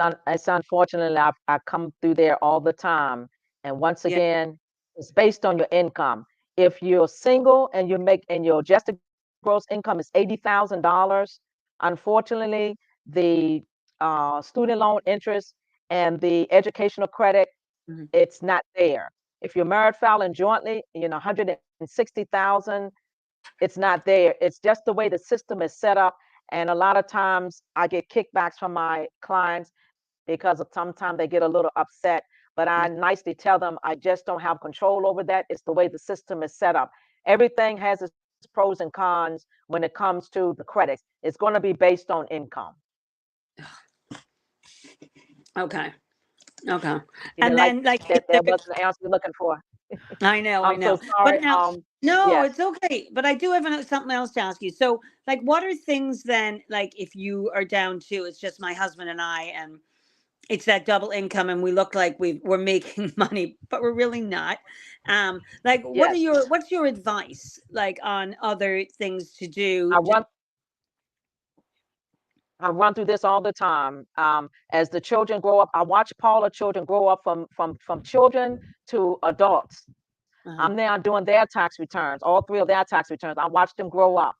Speaker 4: unfortunately I come through there all the time. And once
Speaker 6: Yeah.
Speaker 4: again, it's based on your income. If you're single and your adjusted gross income is $80,000, unfortunately, the student loan interest and the educational credit,
Speaker 6: Mhm.
Speaker 4: it's not there. If you're married, filing jointly, 160,000, it's not there. It's just the way the system is set up. And a lot of times I get kickbacks from my clients because sometimes they get a little upset. But I
Speaker 6: Yeah.
Speaker 4: nicely tell them I just don't have control over that. It's the way the system is set up. Everything has its pros and cons when it comes to the credits. It's going to be based on income.
Speaker 6: Okay. Okay.
Speaker 4: You didn't
Speaker 6: And
Speaker 4: like
Speaker 6: then like
Speaker 4: that?
Speaker 6: if
Speaker 4: That
Speaker 6: they're
Speaker 4: wasn't the answer you're looking for.
Speaker 6: I
Speaker 4: I'm so
Speaker 6: know.
Speaker 4: sorry.
Speaker 6: But now, no,
Speaker 4: Yes.
Speaker 6: it's okay. But I do have something else to ask you. So, like, what are things then, like, if you are down to, it's just my husband and I, and it's that double income, and we look like we're making money, but we're really not. Like,
Speaker 4: Yes.
Speaker 6: what's your advice, like, on other things to do?
Speaker 4: I run I run through this all the time. As the children grow up, I watch Paula children grow up from children to adults.
Speaker 6: Uh-huh.
Speaker 4: I'm now doing their tax returns, all three of their tax returns. I watch them grow up,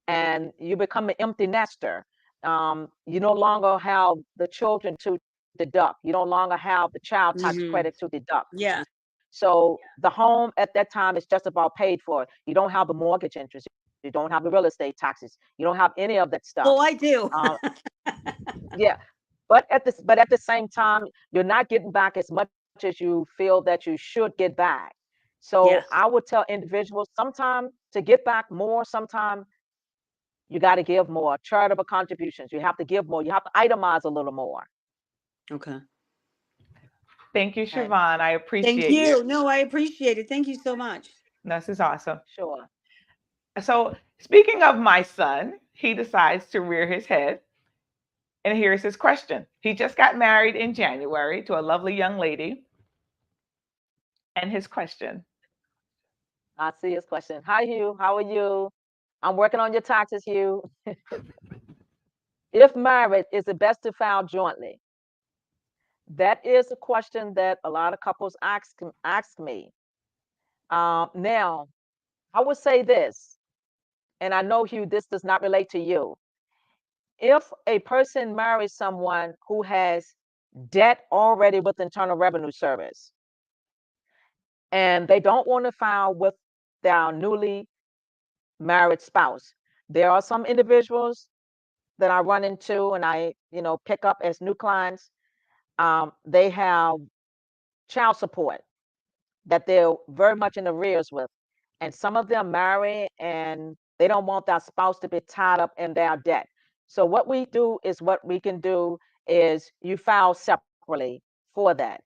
Speaker 4: and you become an empty nester. You no longer have the children to deduct. You no longer have the child tax credit
Speaker 6: Hmm.
Speaker 4: to deduct.
Speaker 6: Yeah.
Speaker 4: So the home at that time is just about paid for. You don't have the mortgage interest. You don't have the real estate taxes. You don't have any of that stuff.
Speaker 6: Oh, I do.
Speaker 4: Uh, yeah, but at the same time, you're not getting back as much as you as you feel that you should get back. So
Speaker 6: Yes.
Speaker 4: I would tell individuals sometimes to get back more, sometimes you got to give more. Charitable contributions, you have to give more. You have to itemize a little more.
Speaker 6: Okay.
Speaker 3: Thank you,
Speaker 4: Okay.
Speaker 3: Siobhan. I
Speaker 6: Thank
Speaker 3: appreciate you.
Speaker 6: you. No, I appreciate it. Thank you so much.
Speaker 3: This is awesome.
Speaker 4: Sure.
Speaker 3: So, speaking of my son, he decides to rear his head. And here's his question. He just got married in January to a lovely young lady. And his question.
Speaker 4: I see his question. Hi, Hugh. How are you? I'm working on your taxes, Hugh. If married, is it best to file jointly? That is a question that a lot of couples ask me. Now, I would say this, and I know, Hugh, this does not relate to you. If a person marries someone who has debt already with Internal Revenue Service and they don't want to file with their newly married spouse, there are some individuals that I run into and I, pick up as new clients. They have child support that they're very much in arrears with. And some of them marry and they don't want their spouse to be tied up in their debt. So what we do is what we can do is you file separately for that.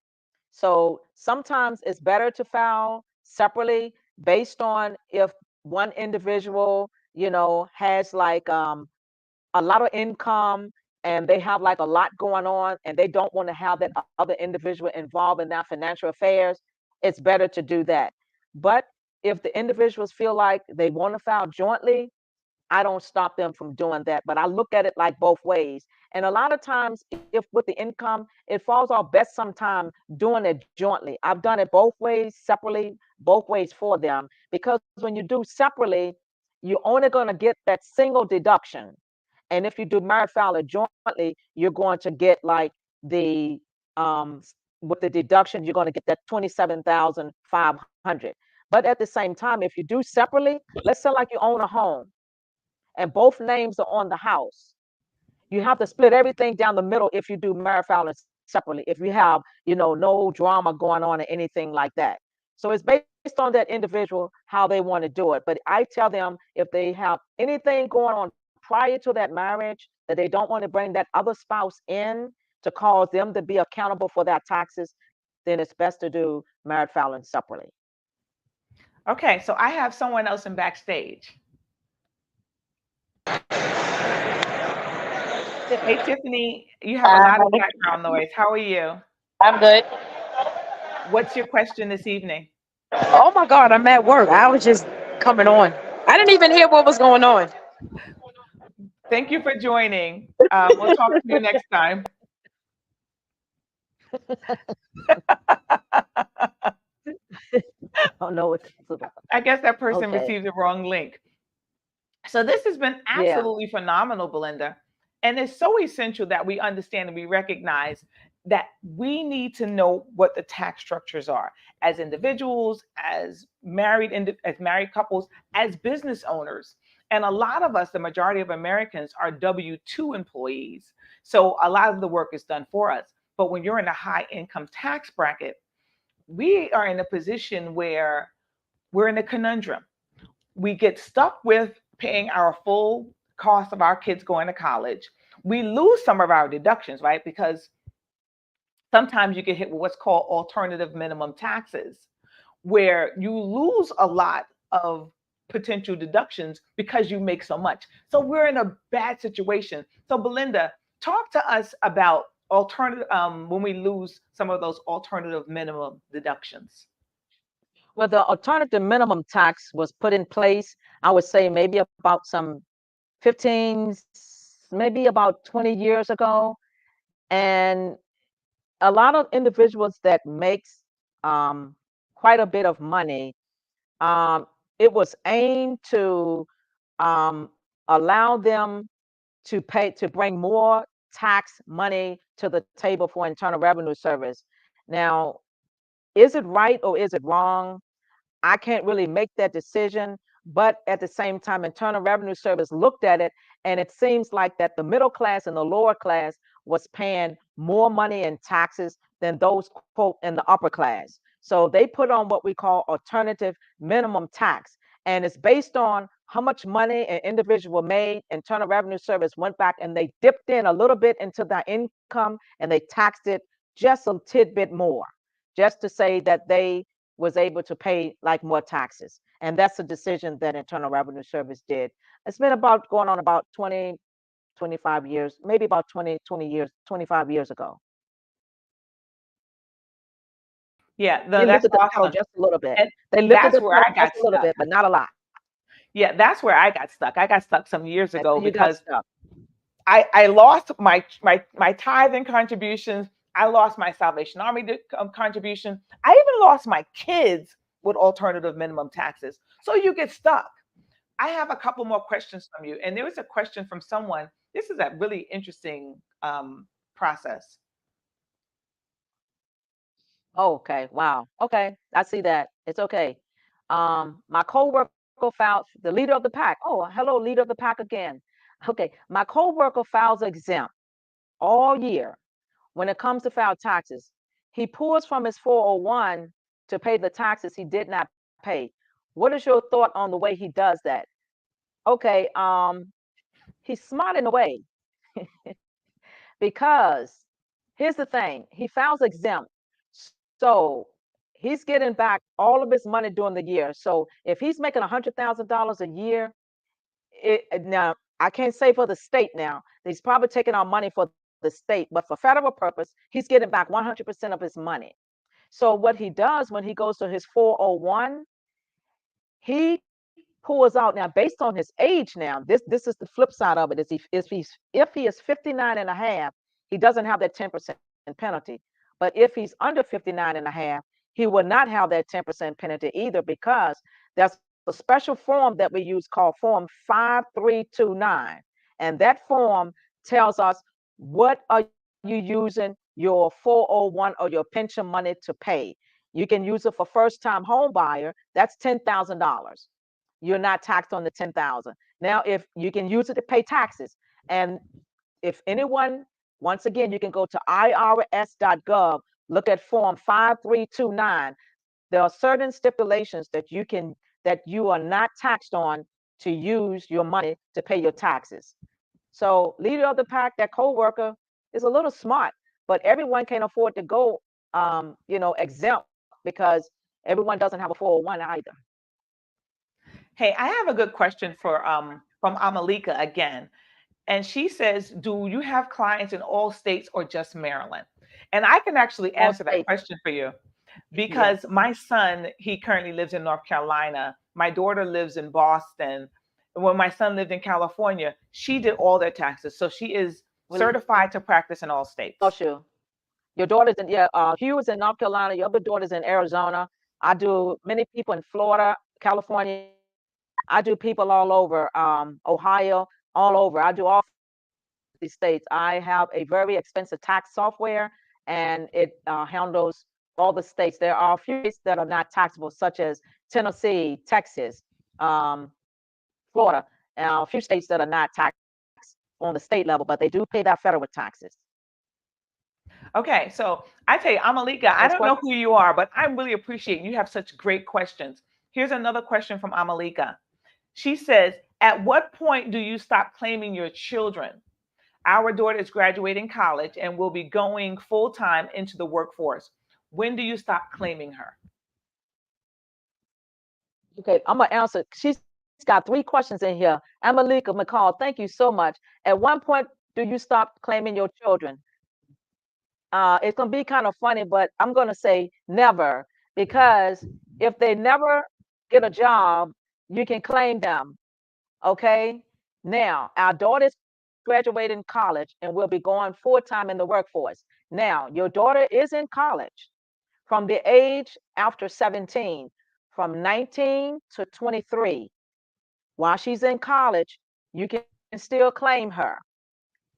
Speaker 4: So sometimes it's better to file separately based on if one individual, has like a lot of income and they have like a lot going on and they don't want to have that other individual involved in their financial affairs, it's better to do that. But if the individuals feel like they want to file jointly, I don't stop them from doing that. But I look at it like both ways. And a lot of times, if with the income, it falls off best sometimes doing it jointly. I've done it both ways, separately, both ways for them. Because when you do separately, you're only going to get that single deduction. And if you do married filer jointly, you're going to get like the with the deduction, you're going to get that 27,500. But at the same time, if you do separately, let's say like you own a home and both names are on the house, you have to split everything down the middle if you do married filing separately. If you have, no drama going on or anything like that. So it's based on that individual how they want to do it. But I tell them if they have anything going on prior to that marriage that they don't want to bring that other spouse in to cause them to be accountable for their taxes, then it's best to do married filing separately.
Speaker 3: Okay, so I have someone else in backstage. Hey, Tiffany, you have a lot of background noise. How are you?
Speaker 7: I'm good.
Speaker 3: What's your question this evening?
Speaker 7: Oh my God, I'm at work. I was just coming on. I didn't even hear what was going on.
Speaker 3: Thank you for joining. We'll talk to you next time.
Speaker 4: I don't know what it's about.
Speaker 3: I guess that person
Speaker 4: Okay.
Speaker 3: received the wrong link. So this has been
Speaker 4: Yeah.
Speaker 3: absolutely phenomenal, Belinda. And it's so essential that we understand and we recognize that we need to know what the tax structures are as individuals, as married couples, as business owners. And a lot of us, the majority of Americans, are W-2 employees. So a lot of the work is done for us. But when you're in a high income tax bracket, we are in a position where we're in a conundrum. We get stuck with paying our full cost of our kids going to college. We lose some of our deductions, right? Because sometimes you get hit with what's called alternative minimum taxes, where you lose a lot of potential deductions because you make so much. So we're in a bad situation. So Belinda, talk to us about alternative when we lose some of those alternative minimum deductions.
Speaker 4: Well, the alternative minimum tax was put in place, I would say maybe about some 15, maybe about 20 years ago. And a lot of individuals that makes um, quite a bit of money, um, it was aimed to um, allow them to bring more tax money to the table for Internal Revenue Service. Now, is it right or is it wrong? I can't really make that decision. But at the same time, Internal Revenue Service looked at it, and it seems like that the middle class and the lower class was paying more money in taxes than those, quote, in the upper class. So they put on what we call alternative minimum tax. And it's based on how much money an individual made. Internal Revenue Service went back and they dipped in a little bit into their income and they taxed it just a tidbit more, just to say that they was able to pay like more taxes. And that's a decision that Internal Revenue Service did. It's been about going on about 20, 25 years, maybe about 20 years, 25 years ago.
Speaker 3: Yeah, no,
Speaker 4: They
Speaker 3: that's
Speaker 4: lifted the pedal
Speaker 3: awesome.
Speaker 4: just a little bit.
Speaker 3: And
Speaker 4: They lifted
Speaker 3: that's
Speaker 4: the
Speaker 3: where
Speaker 4: pedal
Speaker 3: I
Speaker 4: just
Speaker 3: got
Speaker 4: a little
Speaker 3: stuck.
Speaker 4: bit, but not a lot.
Speaker 3: Yeah, that's where I got stuck. I got stuck some years
Speaker 4: And so
Speaker 3: ago
Speaker 4: you got
Speaker 3: because
Speaker 4: stuck.
Speaker 3: I lost my tithe and contributions. I lost my Salvation Army contribution. I even lost my kids with alternative minimum taxes. So you get stuck. I have a couple more questions from you. And there was a question from someone. This is a really interesting process.
Speaker 4: Okay, wow. Okay, I see that. It's okay. My coworker filed the leader of the pack. Oh, hello, leader of the pack again. Okay, my coworker files exempt all year when it comes to file taxes. He pulls from his 401 to pay the taxes he did not pay. What is your thought on the way he does that? Okay, he's smart in a way because here's the thing, he files exempt. So he's getting back all of his money during the year. So if he's making $100,000 a year, now I can't say for the state now, he's probably taking our money for the state, but for federal purpose, he's getting back 100% of his money. So what he does when he goes to his 401, he pulls out now based on his age now. This is the flip side of it is if he is 59 and a half, he doesn't have that 10% penalty. But if he's under 59 and a half, he will not have that 10% penalty either because there's a special form that we use called Form 5329. And that form tells us what are you using your 401 or your pension money to pay. You can use it for first time home buyer, that's $10,000. You're not taxed on the 10,000. Now, if you can use it to pay taxes, and if anyone, once again, you can go to irs.gov, look at form 5329. There are certain stipulations that you are not taxed on to use your money to pay your taxes. So, leader of the pack, that co-worker is a little smart, but everyone can't afford to go, exempt because everyone doesn't have a 401 either.
Speaker 3: Hey, I have a good question for from Amalika again. And she says, do you have clients in all states or just Maryland? And I can actually
Speaker 4: All
Speaker 3: answer that
Speaker 4: states,
Speaker 3: question for you because
Speaker 4: yes.
Speaker 3: my son, he currently lives in North Carolina. My daughter lives in Boston. And when my son lived in California, she did all their taxes. So she is
Speaker 4: Well,
Speaker 3: certified to practice in all states.
Speaker 4: lost you. Your daughter's in, yeah, Hugh is in North Carolina. Your other daughter's in Arizona. I do many people in Florida, California. I do people all over, Ohio, all over. I do all 50 states. I have a very expensive tax software, and it handles all the states. There are a few states that are not taxable, such as Tennessee, Texas, um, Florida, a few states that are not taxed on the state level, but they do pay that federal taxes.
Speaker 3: Okay, so I tell you, Amalika, I
Speaker 4: Next
Speaker 3: don't
Speaker 4: question.
Speaker 3: know who you are, but I really appreciate you have such great questions. Here's another question from Amalika. She says, at what point do you stop claiming your children? Our daughter is graduating college and will be going full time into the workforce. When do you stop claiming her?
Speaker 4: Okay, I'm gonna answer. She's got three questions in here. Amalika McCall, thank you so much. At one point, do you stop claiming your children? It's gonna be kind of funny, but I'm gonna say never, because if they never get a job, you can claim them. Okay. Now, our daughter is graduating college and will be going full time in the workforce. Now, your daughter is in college from the age after 17, from 19 to 23. While she's in college, you can still claim her.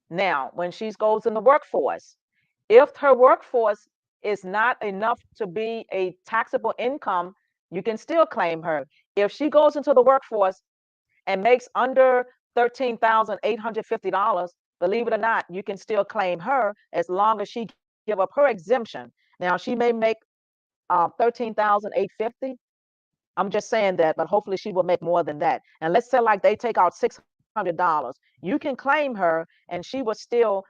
Speaker 4: Now, when she goes in the workforce, if her workforce is not enough to be a taxable income, you can still claim her. If she goes into the workforce and makes under $13,850, believe it or not, you can still claim her as long as she give up her exemption. Now she may make 13,850. I'm just saying that, but hopefully she will make more than that. And let's say like they take out $600, you can claim her, and she will still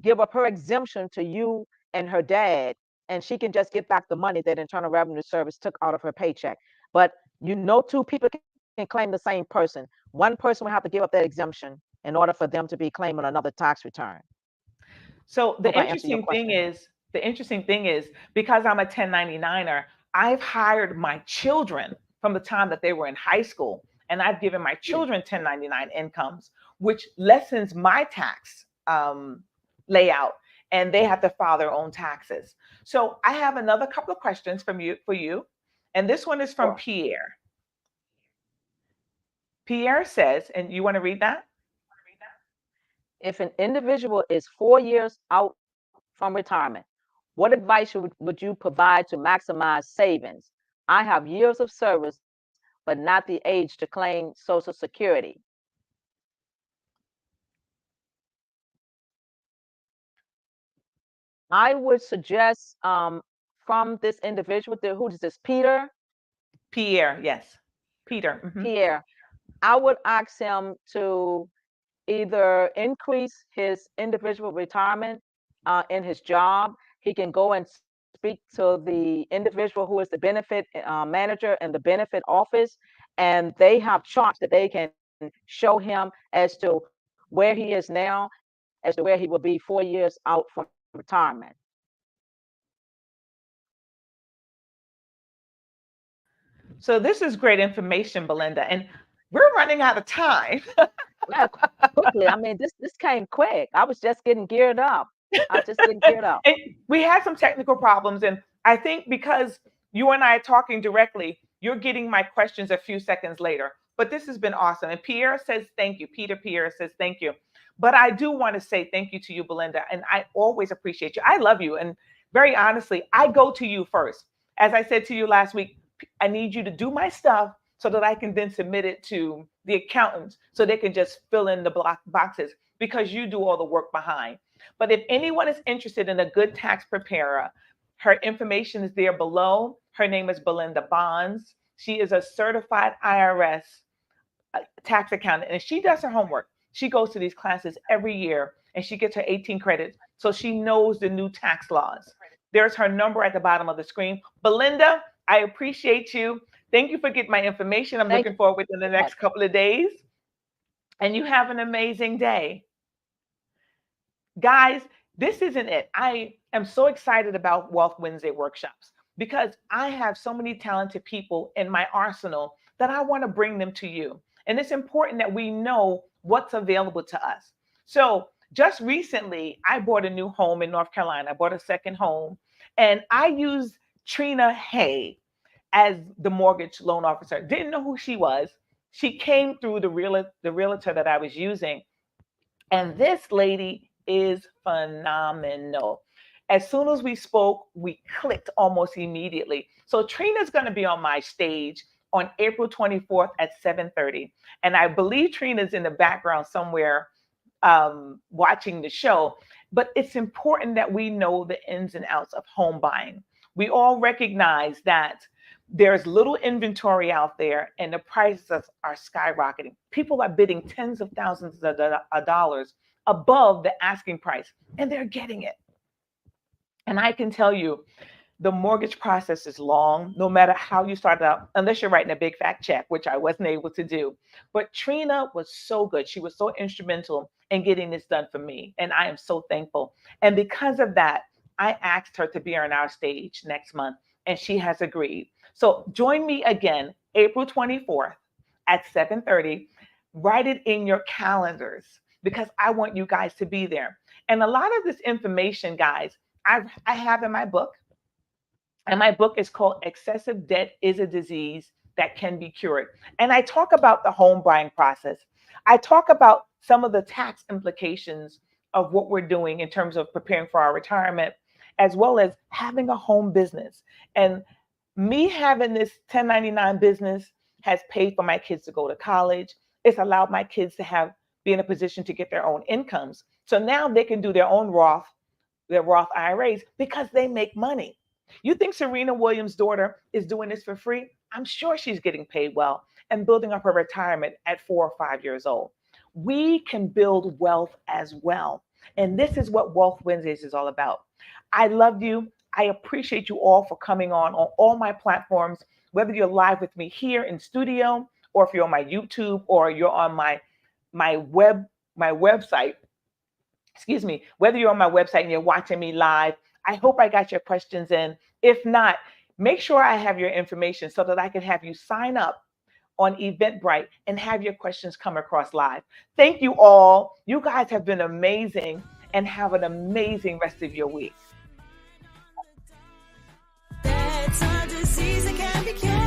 Speaker 4: give up her exemption to you and her dad, and she can just get back the money that Internal Revenue Service took out of her paycheck. But two people can claim the same person. One person will have to give up that exemption in order for them to be claiming another tax return.
Speaker 3: So
Speaker 4: Hope I answered your question.
Speaker 3: the interesting thing is because I'm a 1099er, I've hired my children from the time that they were in high school, and I've given my children 1099 incomes, which lessens my tax layout, and they have to file their own taxes. So I have another couple of questions from you for you, and this one is from
Speaker 4: Sure.
Speaker 3: Pierre. Pierre says, and you want to read that?
Speaker 4: If an individual is 4 years out from retirement, what advice would you provide to maximize savings? I have years of service, but not the age to claim Social Security. I would suggest from this individual, who is this, Peter?
Speaker 3: Pierre, yes. Peter.
Speaker 4: Pierre, I would ask him to either increase his individual retirement in his job. He can go and speak to the individual who is the benefit manager in the benefit office, and they have charts that they can show him as to where he is now, as to where he will be 4 years out from retirement.
Speaker 3: So this is great information, Belinda, and we're running out of time.
Speaker 4: Yeah, quickly. I mean, this came quick. I was just getting geared up. I was just getting geared up.
Speaker 3: And we had some technical problems, and I think because you and I are talking directly, you're getting my questions a few seconds later. But this has been awesome. And Pierre says thank you. Peter Pierre says thank you. But I do want to say thank you to you, Belinda, and I always appreciate you. I love you, and very honestly, I go to you first. As I said to you last week, I need you to do my stuff so that I can then submit it to the accountants so they can just fill in the block boxes because you do all the work behind. But if anyone is interested in a good tax preparer, her information is there below. Her name is Belinda Bonds. She is a certified IRS tax accountant, and she does her homework. She goes to these classes every year and she gets her 18 credits. So she knows the new tax laws. There's her number at the bottom of the screen. Belinda, I appreciate you. Thank you for getting my information. I'm
Speaker 4: Thank
Speaker 3: looking forward within the
Speaker 4: you.
Speaker 3: next couple of days. And you have an amazing day. Guys, this isn't it. I am so excited about Wealth Wednesday workshops because I have so many talented people in my arsenal that I want to bring them to you. And it's important that we know what's available to us. So, just recently, I bought a new home in North Carolina. I bought a second home, and I used Trina Hay as the mortgage loan officer. Didn't know who she was. She came through the realtor that I was using, and this lady is phenomenal. As soon as we spoke, we clicked almost immediately. So Trina's going to be on my stage on April 24th at 7:30. And I believe Trina's in the background somewhere watching the show. But it's important that we know the ins and outs of home buying. We all recognize that there's little inventory out there and the prices are skyrocketing. People are bidding tens of thousands of dollars above the asking price, and they're getting it. And I can tell you, the mortgage process is long, no matter how you start out, unless you're writing a big fat check, which I wasn't able to do. But Trina was so good. She was so instrumental in getting this done for me. And I am so thankful. And because of that, I asked her to be on our stage next month, and she has agreed. So join me again, April 24th at 7:30. Write it in your calendars because I want you guys to be there. And a lot of this information, guys, I have in my book. And my book is called Excessive Debt is a Disease That Can Be Cured. And I talk about the home buying process. I talk about some of the tax implications of what we're doing in terms of preparing for our retirement, as well as having a home business. And me having this 1099 business has paid for my kids to go to college. It's allowed my kids to be in a position to get their own incomes. So now they can do their own Roth their Roth IRAs because they make money. You think Serena Williams' daughter is doing this for free? I'm sure she's getting paid well and building up her retirement at 4 or 5 years old. We can build wealth as well. And this is what Wealth Wednesdays is all about. I love you. I appreciate you all for coming on all my platforms, whether you're live with me here in studio, or if you're on my YouTube, or you're on my website. Excuse me, whether you're on my website and you're watching me live. I hope I got your questions in. If not, make sure I have your information so that I can have you sign up on Eventbrite and have your questions come across live. Thank you all. You guys have been amazing, and have an amazing rest of your week.
Speaker 1: That's a disease that can be cured.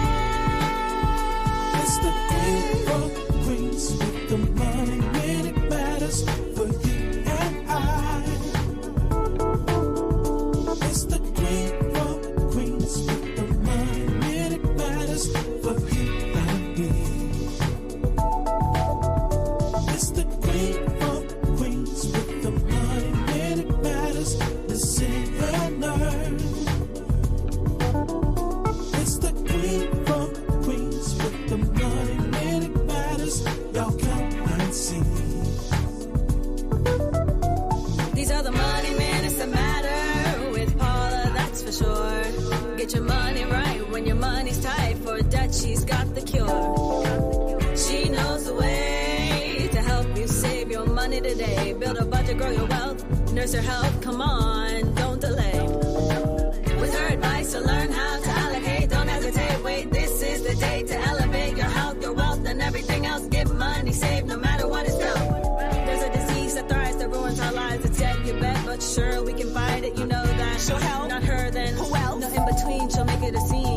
Speaker 2: It's the queen of queens with the money when it matters for you and I. It's the queen of queens with the money when it matters for you and me. It's the queen of queens with the money when it matters. Listen and learn. It's the queen of queens with the money when it matters. Y'all come and see.
Speaker 1: These are the money minutes that matter with Paula, that's for sure. Get your money right when your money's tight. For debt, she's got the cure. She knows the way to help you save your money today. Build a budget, grow your wealth, nurse your health. Come on, don't delay. With her advice to learn how to allocate, don't hesitate. Wait, this is the day to elevate your health, your wealth, and everything else. Get money saved no matter what it's felt. There's a disease that thrives that ruins our lives. It's dead, you bet, but sure we can fight it. You know that. She'll help. Not her, then who else? No in between. She'll make it a scene.